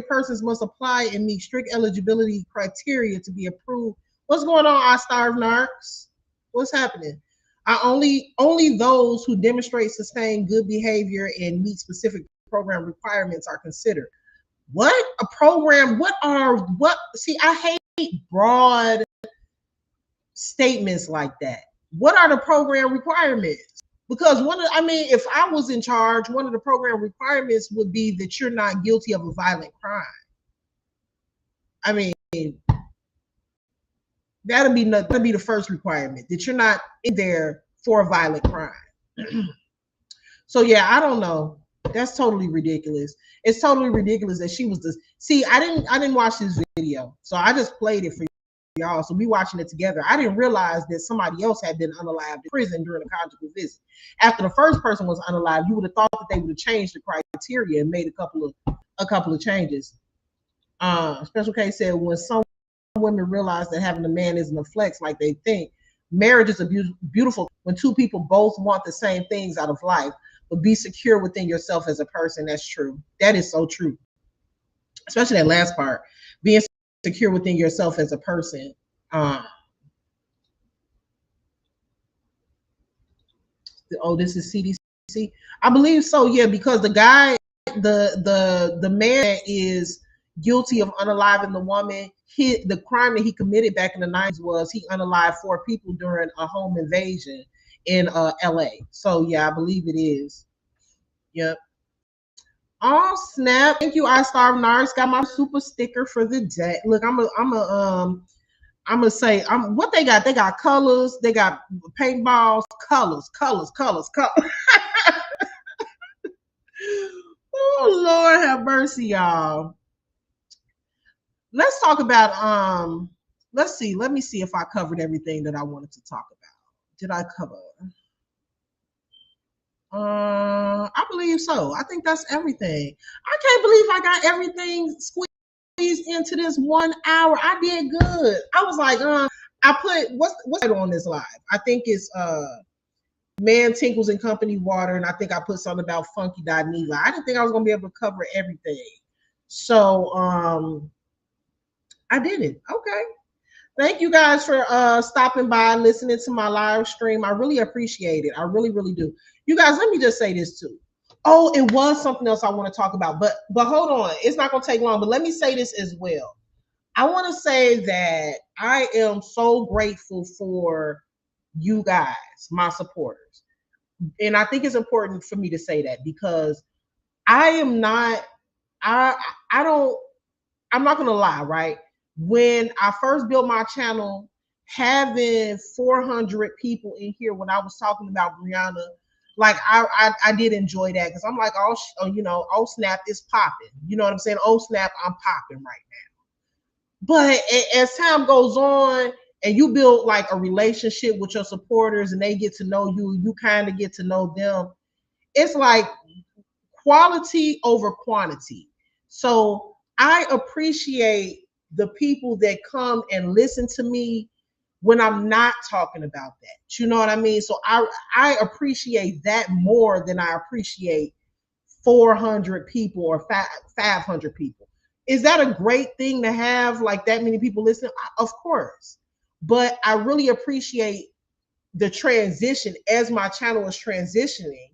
persons must apply and meet strict eligibility criteria to be approved. What's going on, I starve narcs? What's happening? Only those who demonstrate sustained good behavior and meet specific program requirements are considered. What? A program? See, I hate broad statements like that. What are the program requirements? Because if I was in charge, one of the program requirements would be that you're not guilty of a violent crime. I mean, that'd be the first requirement, that you're not in there for a violent crime. So yeah, I don't know. That's totally ridiculous. It's totally ridiculous that she was I didn't watch this video, so I just played it for y'all. So we watching it together. I didn't realize that somebody else had been unalived in prison during a conjugal visit. After the first person was unalived, you would have thought that they would have changed the criteria and made a couple of changes. Special K said, when some women realize that having a man isn't a flex like they think, marriage is a beautiful when two people both want the same things out of life, but be secure within yourself as a person. That's true. That is so true. Especially that last part, being secure within yourself as a person. This is CDC. I believe so. Yeah, because the guy, the man is guilty of unaliving the woman. The crime that he committed back in the 90s was he unalived 4 people during a home invasion in LA. So yeah, I believe it is. Yep. Oh snap! Thank you, I Starve Nards. Got my super sticker for the day. Look, I'm gonna say what they got. They got colors. They got paintballs. Colors. Oh Lord, have mercy, y'all. Let's talk about let's see. Let me see if I covered everything that I wanted to talk about. Did I cover? I believe so. I think that's everything. I can't believe I got everything squeezed into this 1 hour. I did good. I was like, I put what's on this live? I think it's Man, Tinkles and Company Water, and I think I put something about Funky Dineva. I didn't think I was gonna be able to cover everything. So I did it. Okay. Thank you guys for stopping by, listening to my live stream. I really appreciate it. I really, really do. You guys, let me just say this too. Oh, it was something else I want to talk about, but hold on. It's not gonna take long, but let me say this as well. I want to say that I am so grateful for you guys, my supporters. And I think it's important for me to say that because I am not, I don't, I'm not gonna lie, right? When I first built my channel, having 400 people in here when I was talking about Brianna, like I did enjoy that because I'm like, oh, oh snap, it's popping. You know what I'm saying? Oh snap, I'm popping right now. But as time goes on and you build like a relationship with your supporters and they get to know you, you kind of get to know them. It's like quality over quantity. So I appreciate the people that come and listen to me when I'm not talking about that. You know what I mean? So I appreciate that more than I appreciate 400 people or 500 people. Is that a great thing to have like that many people listening? Of course. But I really appreciate the transition as my channel is transitioning.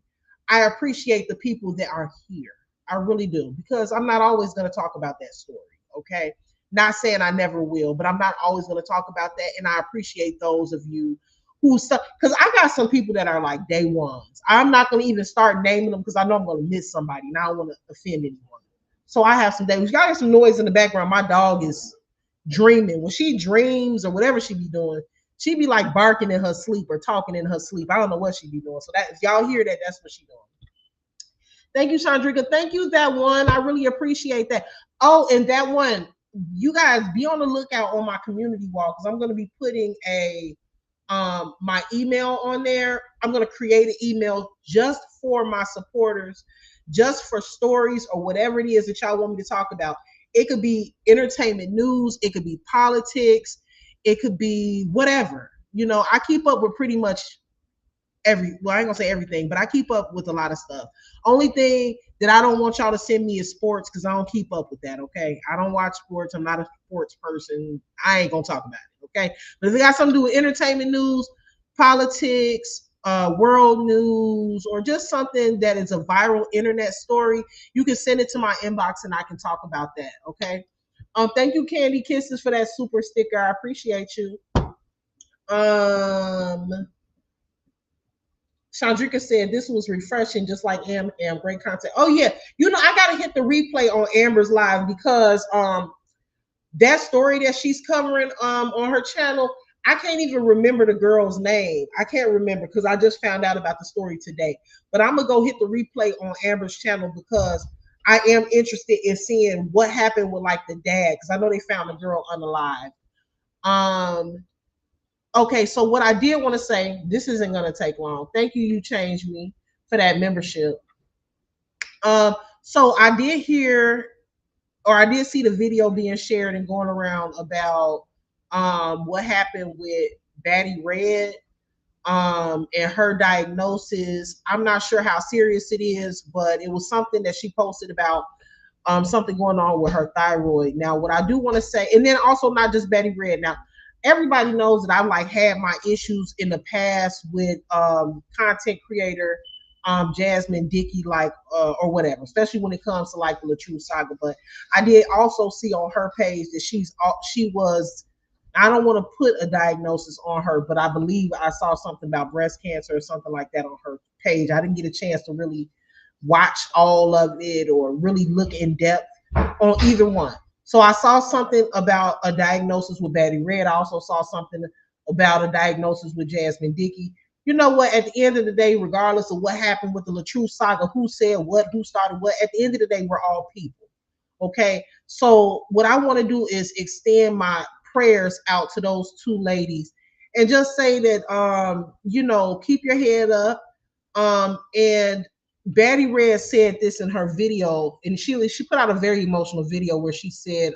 I appreciate the people that are here. I really do, because I'm not always going to talk about that story. Okay. Not saying I never will, but I'm not always going to talk about that. And I appreciate those of you who, because I got some people that are like day ones. I'm not going to even start naming them because I know I'm going to miss somebody and I don't want to offend anyone. So I have some days. Y'all hear some noise in the background. My dog is dreaming. When she dreams or whatever she be doing, she be like barking in her sleep or talking in her sleep. I don't know what she be doing. So that if y'all hear that, that's what she doing. Thank you, Chandrika. Thank you, that one. I really appreciate that. Oh, and that one, you guys be on the lookout on my community wall because I'm going to be putting my email on there. I'm going to create an email just for my supporters, just for stories or whatever it is that y'all want me to talk about. It could be entertainment news. It could be politics. It could be whatever. You know, I keep up with pretty much well, I ain't gonna say everything, but I keep up with a lot of stuff. Only thing that I don't want y'all to send me is sports because I don't keep up with that. Okay. I don't watch sports. I'm not a sports person. I ain't gonna talk about it. Okay. But if it got something to do with entertainment news, politics, world news, or just something that is a viral internet story, you can send it to my inbox and I can talk about that. Okay. Thank you, Candy Kisses, for that super sticker. I appreciate you. Chandrika said this was refreshing, just like Am great content. Oh yeah, you know I gotta hit the replay on Amber's live because that story that she's covering on her channel, I can't even remember the girl's name. I can't remember because I just found out about the story today. But I'm gonna go hit the replay on Amber's channel because I am interested in seeing what happened with like the dad because I know they found the girl unalive. Okay, so what I did want to say, this isn't going to take long. Thank you, You Changed Me, for that membership. So I did hear, or I did see the video being shared and going around about what happened with Batty Red and her diagnosis. I'm not sure how serious it is, but it was something that she posted about something going on with her thyroid. Now, what I do want to say, and then also not just Batty Red. Now, everybody knows that I've like had my issues in the past with content creator Jasmine Dickey, like or whatever, especially when it comes to like the LaTrue saga. But I did also see on her page that she was, I don't want to put a diagnosis on her, but I believe I saw something about breast cancer or something like that on her page. I didn't get a chance to really watch all of it or really look in depth on either one. So I saw something about a diagnosis with Batty Red. I also saw something about a diagnosis with Jasmine Dickey. You know what? At the end of the day, regardless of what happened with the LaTrue saga, who said what, who started what, at the end of the day, we're all people. Okay. So what I want to do is extend my prayers out to those two ladies and just say that you know, keep your head up. And Batty Red said this in her video, and she put out a very emotional video where she said,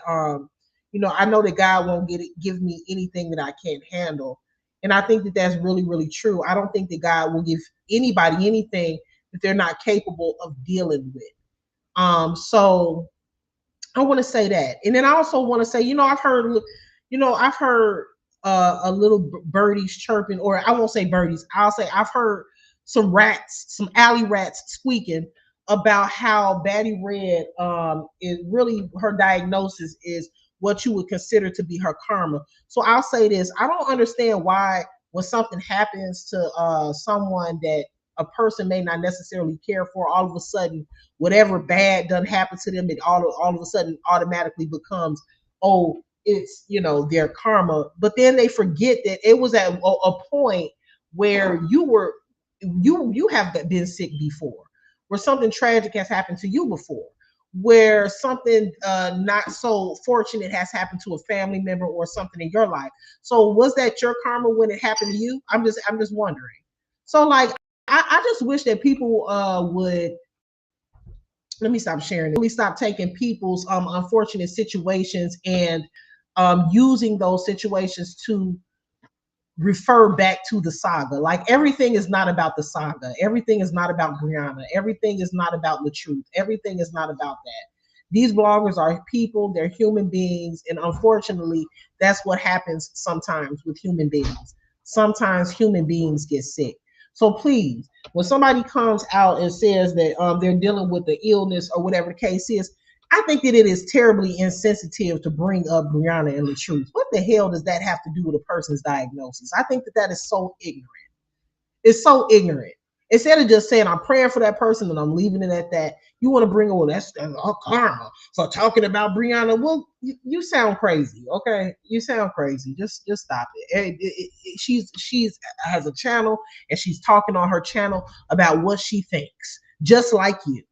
you know, I know that God won't give me anything that I can't handle. And I think that that's really, really true. I don't think that God will give anybody anything that they're not capable of dealing with. So I want to say that. And then I also want to say, you know, I've heard a little birdies chirping, or I won't say birdies. I'll say I've heard some rats, some alley rats squeaking about how Batty Red is really, her diagnosis is what you would consider to be her karma. So I'll say this: I don't understand why when something happens to someone that a person may not necessarily care for, all of a sudden whatever bad done happen to them, it all of a sudden automatically becomes, oh, it's, you know, their karma. But then they forget that it was at a point where you have been sick before, where something tragic has happened to you before, where something not so fortunate has happened to a family member or something in your life. So was that your karma when it happened to you? I'm just wondering. So like, I just wish that people would, let me stop sharing it. Really stop taking people's unfortunate situations and using those situations to refer back to the saga. Like, everything is not about the saga. Everything is not about Brianna. Everything is not about the truth. Everything is not about that. These bloggers are people, they're human beings, and unfortunately, that's what happens sometimes with human beings. Sometimes human beings get sick. So please, when somebody comes out and says that they're dealing with the illness or whatever the case is, I think that it is terribly insensitive to bring up Brianna and the truth. What the hell does that have to do with a person's diagnosis? I think that is so ignorant. It's so ignorant. Instead of just saying, I'm praying for that person and I'm leaving it at that, you want to bring, oh, that's karma for talking about Brianna. Well, you sound crazy, okay? You sound crazy. Just stop it. She's has a channel, and she's talking on her channel about what she thinks, just like you.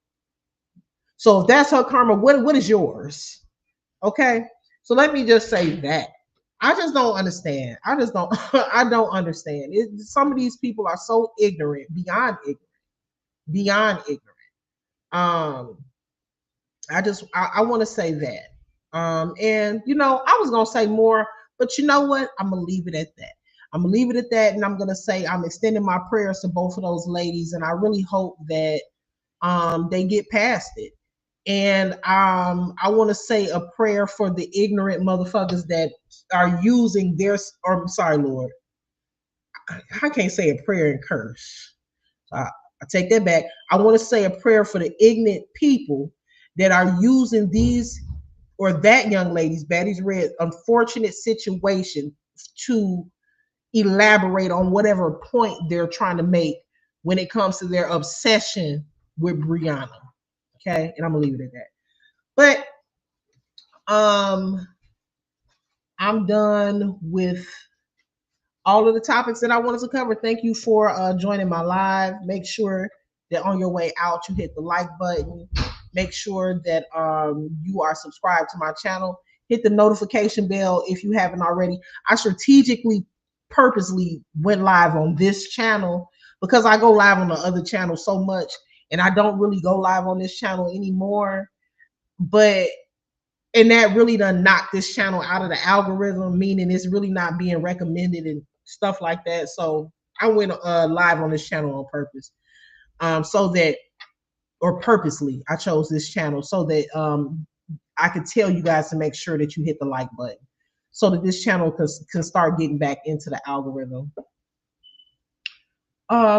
So if that's her karma, what is yours? Okay? So let me just say that. I just don't understand. I don't understand. Some of these people are so ignorant, beyond ignorant. I want to say that. And you know, I was gonna say more, but you know what? I'm gonna leave it at that. I'm gonna leave it at that, and I'm gonna say I'm extending my prayers to both of those ladies, and I really hope that they get past it. And I want to say a prayer for the ignorant motherfuckers that are using their, or I'm sorry, Lord, I can't say a prayer and curse. I take that back. I want to say a prayer for the ignorant people that are using these or that young lady's, Batty Red, unfortunate situation to elaborate on whatever point they're trying to make when it comes to their obsession with Brianna. Okay, and I'm gonna leave it at that. But I'm done with all of the topics that I wanted to cover. Thank you for joining my live. Make sure that on your way out you hit the like button. Make sure that you are subscribed to my channel. Hit the notification bell if you haven't already. I strategically, purposely went live on this channel because I go live on the other channel so much, and I don't really go live on this channel anymore. And that really done knocked this channel out of the algorithm, meaning it's really not being recommended and stuff like that. So I went live on this channel on purpose, so that, or purposely, I chose this channel so that I could tell you guys to make sure that you hit the like button, so that this channel can start getting back into the algorithm.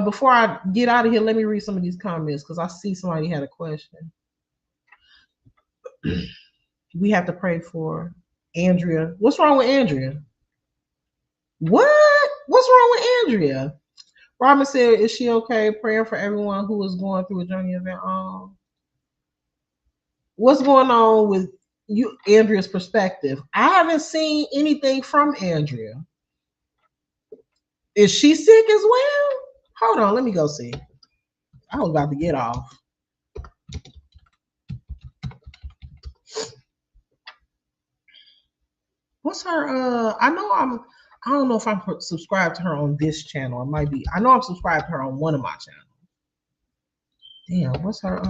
Before I get out of here, let me read some of these comments because I see somebody had a question. We have to pray for Andrea. What's wrong with Andrea? What? What's wrong with Andrea? Robin said, is she okay? Praying for everyone who is going through a journey of their own. What's going on with you, Andrea's perspective? I haven't seen anything from Andrea. Is she sick as well? Hold on, let me go see. I was about to get off. What's her? I don't know if I'm subscribed to her on this channel. It might be. I know I'm subscribed to her on one of my channels. Damn, what's her?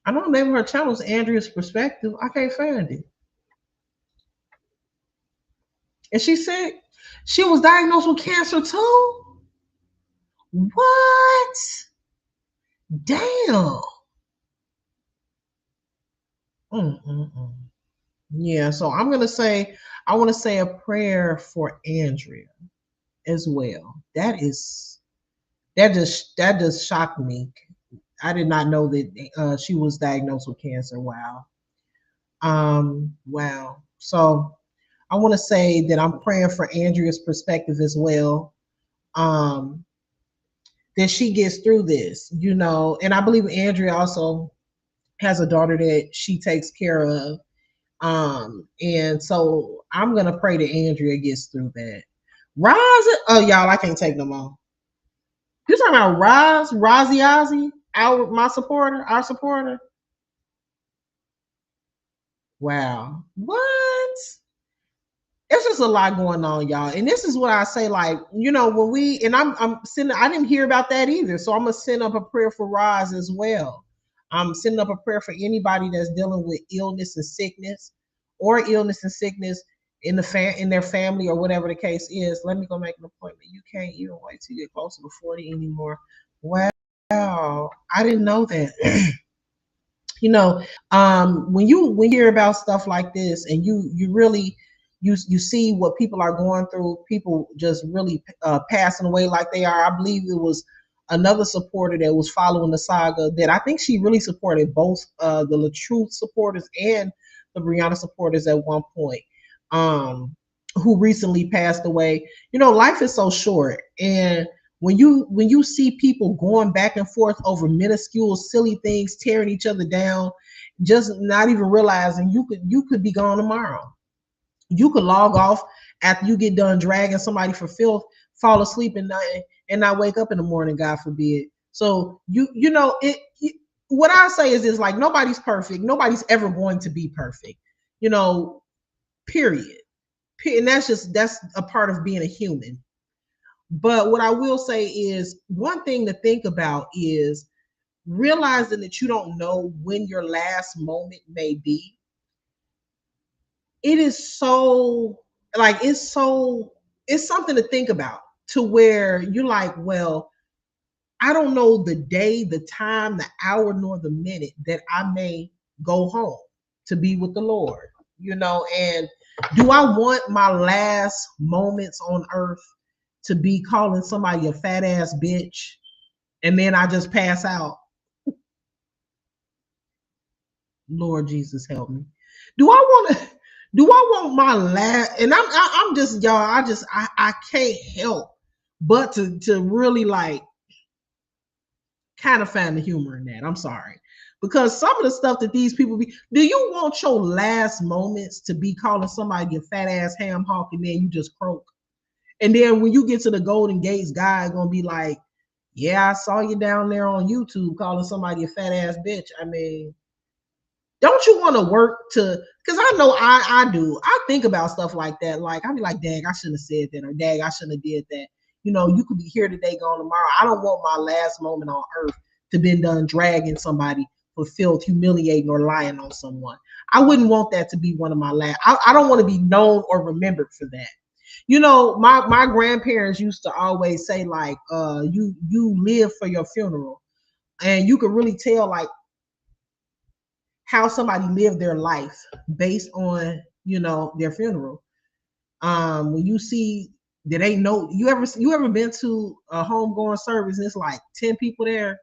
I know the name of her channel is Andrea's Perspective. I can't find it. And she said she was diagnosed with cancer too. What? Damn. Mm-mm-mm. Yeah, so I want to say a prayer for Andrea as well. That just shocked me. I did not know that she was diagnosed with cancer. Wow. Wow. So I want to say that I'm praying for Andrea's perspective as well. That she gets through this, and I believe Andrea also has a daughter that she takes care of. And so I'm gonna pray that Andrea gets through that. Roz, oh y'all, I can't take no more. You talking about Rozzy Ozzy, our supporter. Wow, what? It's just a lot going on, y'all. And this is what I say, like, when we and I'm sending, I didn't hear about that either. So I'm gonna send up a prayer for Roz as well. I'm sending up a prayer for anybody that's dealing with illness and sickness, in their family or whatever the case is. Let me go make an appointment. You can't even wait till you get closer to 40 anymore. Wow, I didn't know that. When you hear about stuff like this and you really you see what people are going through, people just really passing away like they are. I believe it was another supporter that was following the saga that I think she really supported both the LaTruth supporters and the Brianna supporters at one point, who recently passed away. Life is so short, and when you see people going back and forth over minuscule, silly things, tearing each other down, just not even realizing you could be gone tomorrow. You could log off after you get done dragging somebody for filth, fall asleep and not wake up in the morning, God forbid. So what I say is this: like, nobody's perfect. Nobody's ever going to be perfect. Period. And that's a part of being a human. But what I will say is, one thing to think about is realizing that you don't know when your last moment may be. It is so, like, it's something to think about, to where you're like, well, I don't know the day, the time, the hour, nor the minute that I may go home to be with the Lord, and do I want my last moments on earth to be calling somebody a fat ass bitch and then I just pass out? Lord Jesus, help me. Do I want my last? And I'm just, y'all, I can't help but to really, like, kind of find the humor in that. I'm sorry. Because some of the stuff that these people do you want your last moments to be calling somebody a fat ass ham hock and then you just croak? And then when you get to the Golden Gates, guy gonna be like, yeah, I saw you down there on YouTube calling somebody a fat ass bitch. I mean, don't you want to work to, because I know I do. I think about stuff like that. Like, I be like, dang, I shouldn't have said that, or dang, I shouldn't have did that. You could be here today, gone tomorrow. I don't want my last moment on earth to been done dragging somebody for filth, humiliating, or lying on someone. I wouldn't want that to be one of my last. I don't want to be known or remembered for that. My grandparents used to always say, like, you live for your funeral. And you could really tell, like, how somebody lived their life based on, their funeral. When you see that ain't no, you ever been to a homegoing service and it's like 10 people there?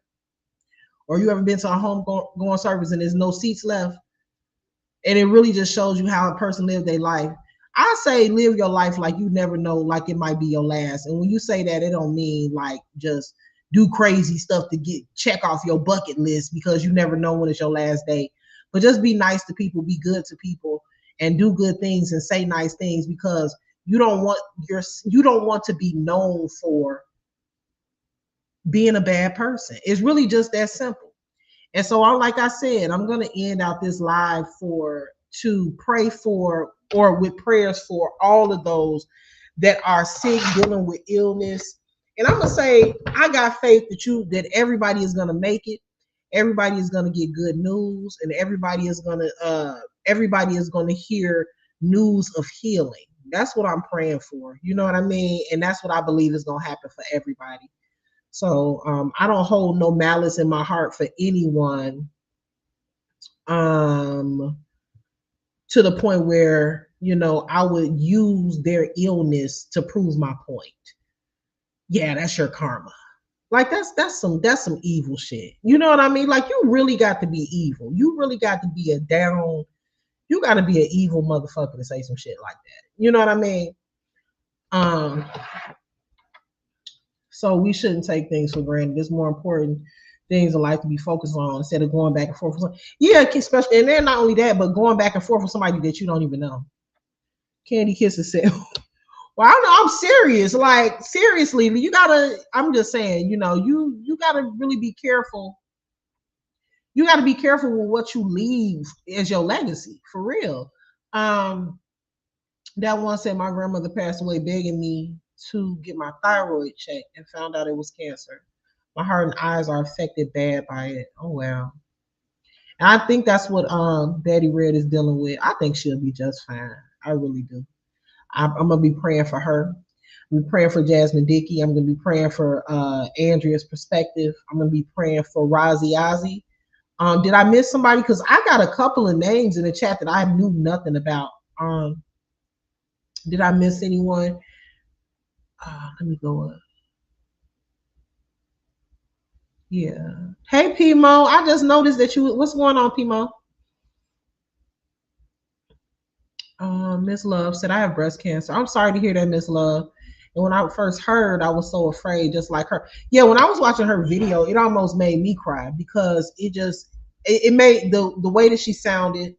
Or you ever been to a homegoing service and there's no seats left? And it really just shows you how a person lived their life. I say live your life like you never know, like it might be your last. And when you say that, it don't mean like just do crazy stuff to check off your bucket list, because you never know when it's your last day. But just be nice to people, be good to people, and do good things and say nice things, because you don't want to be known for being a bad person. It's really just that simple. And so, like I said, I'm going to end out this live for to pray for, or with prayers for all of those that are sick, dealing with illness. And I'm gonna say, I got faith that everybody is gonna make it. Everybody is gonna get good news, and everybody is gonna hear news of healing. That's what I'm praying for. You know what I mean? And that's what I believe is gonna happen for everybody. So I don't hold no malice in my heart for anyone. To the point where, I would use their illness to prove my point. Yeah, that's your karma. Like that's some evil shit. You know what I mean? Like, you really got to be evil. You really got to be you got to be an evil motherfucker to say some shit like that. You know what I mean? So we shouldn't take things for granted. There's more important things in life to be focused on instead of going back and forth. Yeah, especially, and then not only that, but going back and forth with somebody that you don't even know. Candy Kisses said, well, I'm serious. Like, seriously, I'm just saying, you gotta really be careful. You gotta be careful with what you leave as your legacy, for real. That one said, my grandmother passed away begging me to get my thyroid checked and found out it was cancer. My heart and eyes are affected bad by it. Oh, wow. And I think that's what Daddy Red is dealing with. I think she'll be just fine. I really do. I'm going to be praying for her. I'm praying for Jasmine Dickey. I'm going to be praying for Andrea's perspective. I'm going to be praying for Razi Ozzy. Did I miss somebody? Because I got a couple of names in the chat that I knew nothing about. Did I miss anyone? Let me go up. Yeah. Hey, Pimo. I just noticed that what's going on, Pimo? Miss Love said, I have breast cancer. I'm sorry to hear that, Miss Love. And when I first heard, I was so afraid, just like her. Yeah, when I was watching her video, it almost made me cry because it made the way that she sounded,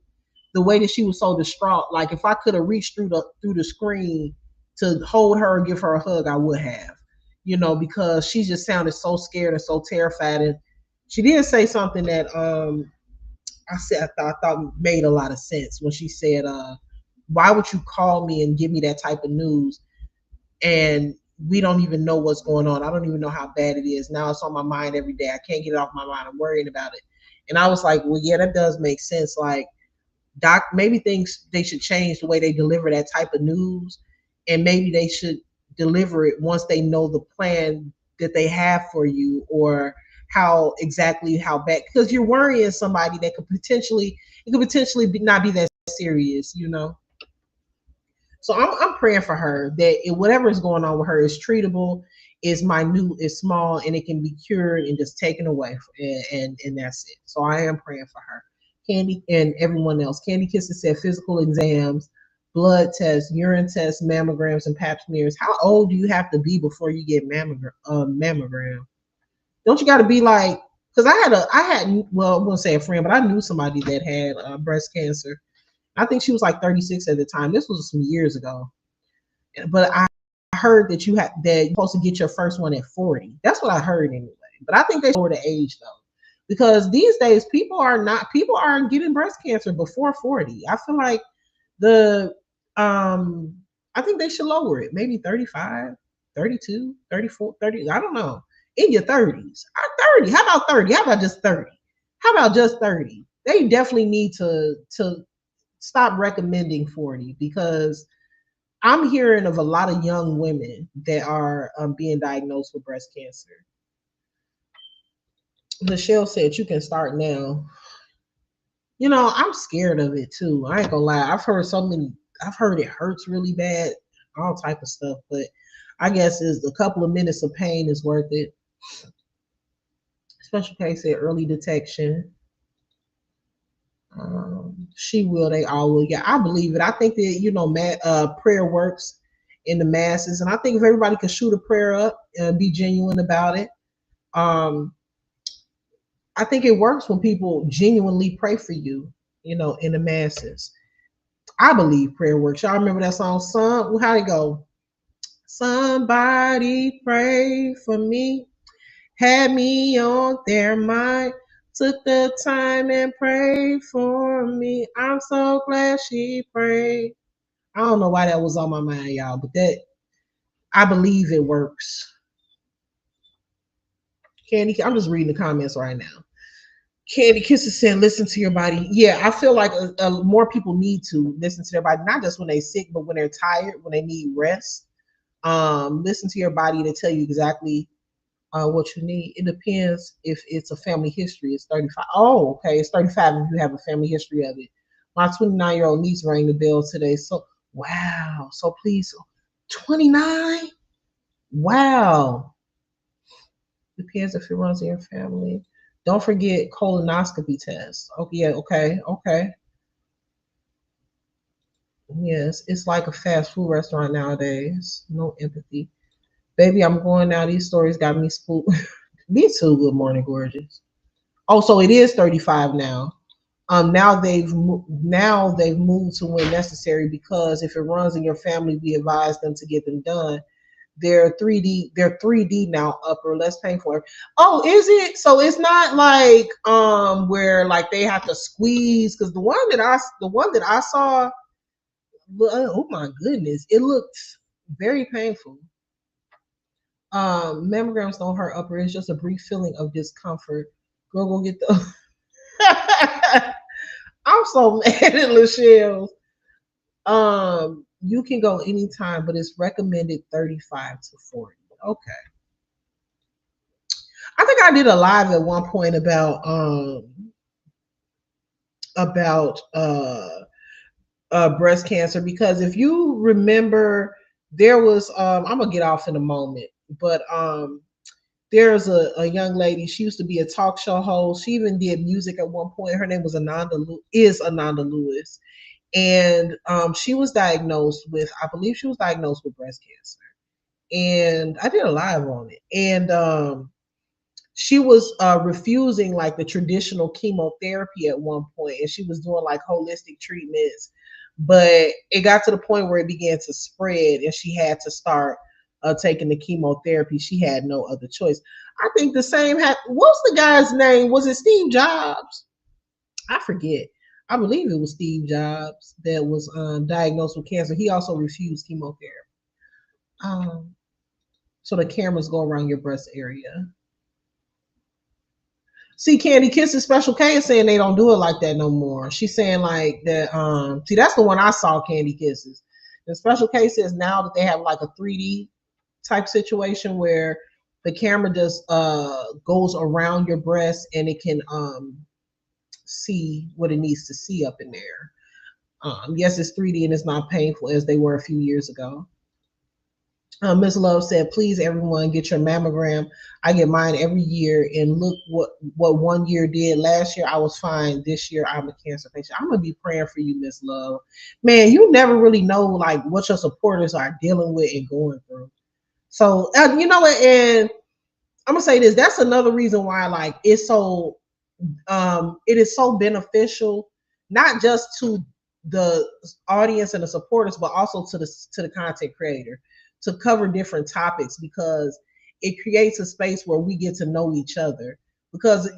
the way that she was so distraught. Like, if I could have reached through the screen to hold her and give her a hug, I would have. Because she just sounded so scared and so terrified. And she did say something that I thought made a lot of sense when she said, why would you call me and give me that type of news? And we don't even know what's going on. I don't even know how bad it is. Now it's on my mind every day. I can't get it off my mind. I'm worrying about it. And I was like, well, yeah, that does make sense. Like, maybe they should change the way they deliver that type of news. And maybe they should deliver it once they know the plan that they have for you, or how bad, because you're worrying somebody that could potentially not be that serious, So I'm praying for her that whatever is going on with her is treatable, is minute, is small, and it can be cured and just taken away, and that's it. So I am praying for her. Candy and everyone else. Candy Kisses said physical exams, blood tests, urine tests, mammograms, and pap smears. How old do you have to be before you get mammogram? Don't you got to be like? Because I won't say a friend, but I knew somebody that had breast cancer. I think she was like 36 at the time. This was some years ago. But I heard that you're supposed to get your first one at 40. That's what I heard anyway. But I think they lower the age though, because these days people aren't getting breast cancer before 40. I feel like I think they should lower it. Maybe 35, 32, 34, 30. I don't know. In your 30s. 30. How about 30? How about just 30? How about just 30? They definitely need to stop recommending 40, because I'm hearing of a lot of young women that are being diagnosed with breast cancer. Michelle said you can start now. I'm scared of it too. I ain't gonna lie. I've heard it hurts really bad, all type of stuff, but I guess is a couple of minutes of pain is worth it. Special case said early detection. She will, they all will. Yeah, I believe it. I think that, prayer works in the masses. And I think if everybody could shoot a prayer up and be genuine about it, I think it works when people genuinely pray for you, in the masses. I believe prayer works. Y'all remember that song, how'd it go? Somebody pray for me, had me on their mind, took the time and prayed for for me. I'm so glad she prayed. I don't know why that was on my mind, y'all, but that I believe it works. Candy, I'm just reading the comments right now. Candy Kisses said, listen to your body. Yeah, I feel like more people need to listen to their body, not just when they're sick, but when they're tired, when they need rest. Listen to your body to tell you exactly what you need. It depends if it's a family history. It's 35. Oh, okay. It's 35 if you have a family history of it. My 29-year-old niece rang the bell today. So, wow. So please, 29? Wow. Depends if it runs in your family. Don't forget colonoscopy test. Oh, yeah. Okay. Okay. Yes. It's like a fast food restaurant nowadays. No empathy. Baby, I'm going now. These stories got me spooked. Me too. Good morning, gorgeous. Oh, so it is 35 now. Now they've moved to when necessary because if it runs in your family, we advise them to get them done. They're 3D. They're 3D now. Upper, less painful. Oh, is it? So it's not like where like they have to squeeze because the one that I saw. Oh my goodness, it looked very painful. Mammograms don't hurt upper. It's just a brief feeling of discomfort. Girl, go get the. I'm so mad at Lachelle. You can go anytime, but it's recommended 35 to 40. Okay. I think I did a live at one point about breast cancer because if you remember, there was I'm gonna get off in a moment, but there's a young lady. She used to be a talk show host. She even did music at one point. Her name was Ananda Lewis, and she was diagnosed with, I believe she was diagnosed with breast cancer. And I did a live on it. And she was refusing like the traditional chemotherapy at one point, and she was doing like holistic treatments. But it got to the point where it began to spread, and she had to start taking the chemotherapy. She had no other choice. I think the same what's the guy's name? Was it Steve Jobs? I forget. I believe it was Steve Jobs that was diagnosed with cancer. He also refused chemotherapy. So the cameras go around your breast area. See, Candy Kisses Special K is saying they don't do it like that no more. She's saying like that. See, that's the one I saw, Candy Kisses. The Special K says now that they have like a 3D type situation where the camera just goes around your breast and it can see what it needs to see up in there. Yes, it's 3D and it's not painful as they were a few years ago. Miss Love said, please everyone get your mammogram. I get mine every year, and look what 1 year did. Last year I was fine. This year I'm a cancer patient. I'm gonna be praying for you, Miss Love. Man, you never really know like what your supporters are dealing with and going through. So you know what, and I'm gonna say this, that's another reason why like it's so it is so beneficial, not just to the audience and the supporters, but also to the content creator to cover different topics, because it creates a space where we get to know each other. Because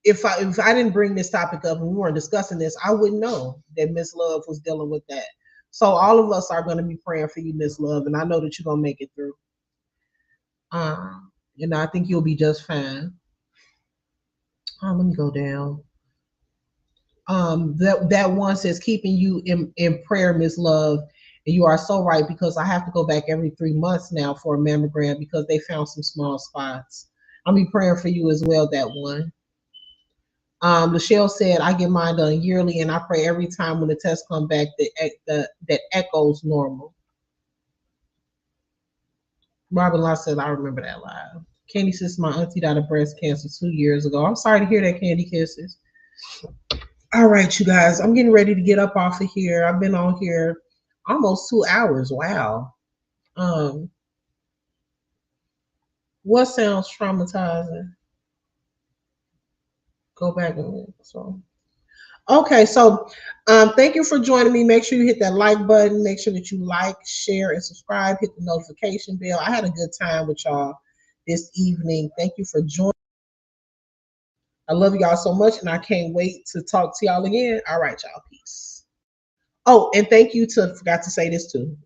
if I didn't bring this topic up and we weren't discussing this, I wouldn't know that Miss Love was dealing with that. So all of us are going to be praying for you, Miss Love, and I know that you're going to make it through. I think you'll be just fine. Let me go down. That one says keeping you in prayer, Miss Love. And you are so right, because I have to go back every 3 months now for a mammogram because they found some small spots. I'll be praying for you as well, that one. Michelle said, I get mine done yearly, and I pray every time when the test come back that echoes normal. Robin Law said, I remember that live. Candy says, my auntie died of breast cancer 2 years ago. I'm sorry to hear that, Candy Kisses. All right, you guys, I'm getting ready to get up off of here. I've been on here almost 2 hours. Wow. What sounds traumatizing? Go back and look. So, okay, so thank you for joining me. Make sure you hit that like button. Make sure that you like, share, and subscribe. Hit the notification bell. I had a good time with y'all this evening. Thank you for joining. I love y'all so much, and I can't wait to talk to y'all again. All right, y'all. Peace. Oh, and thank you to, forgot to say this too.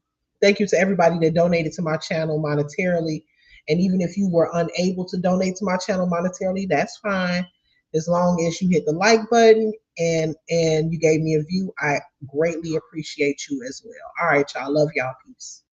Thank you to everybody that donated to my channel monetarily. And even if you were unable to donate to my channel monetarily, that's fine. As long as you hit the like button and you gave me a view, I greatly appreciate you as well. All right, y'all. Love y'all. Peace.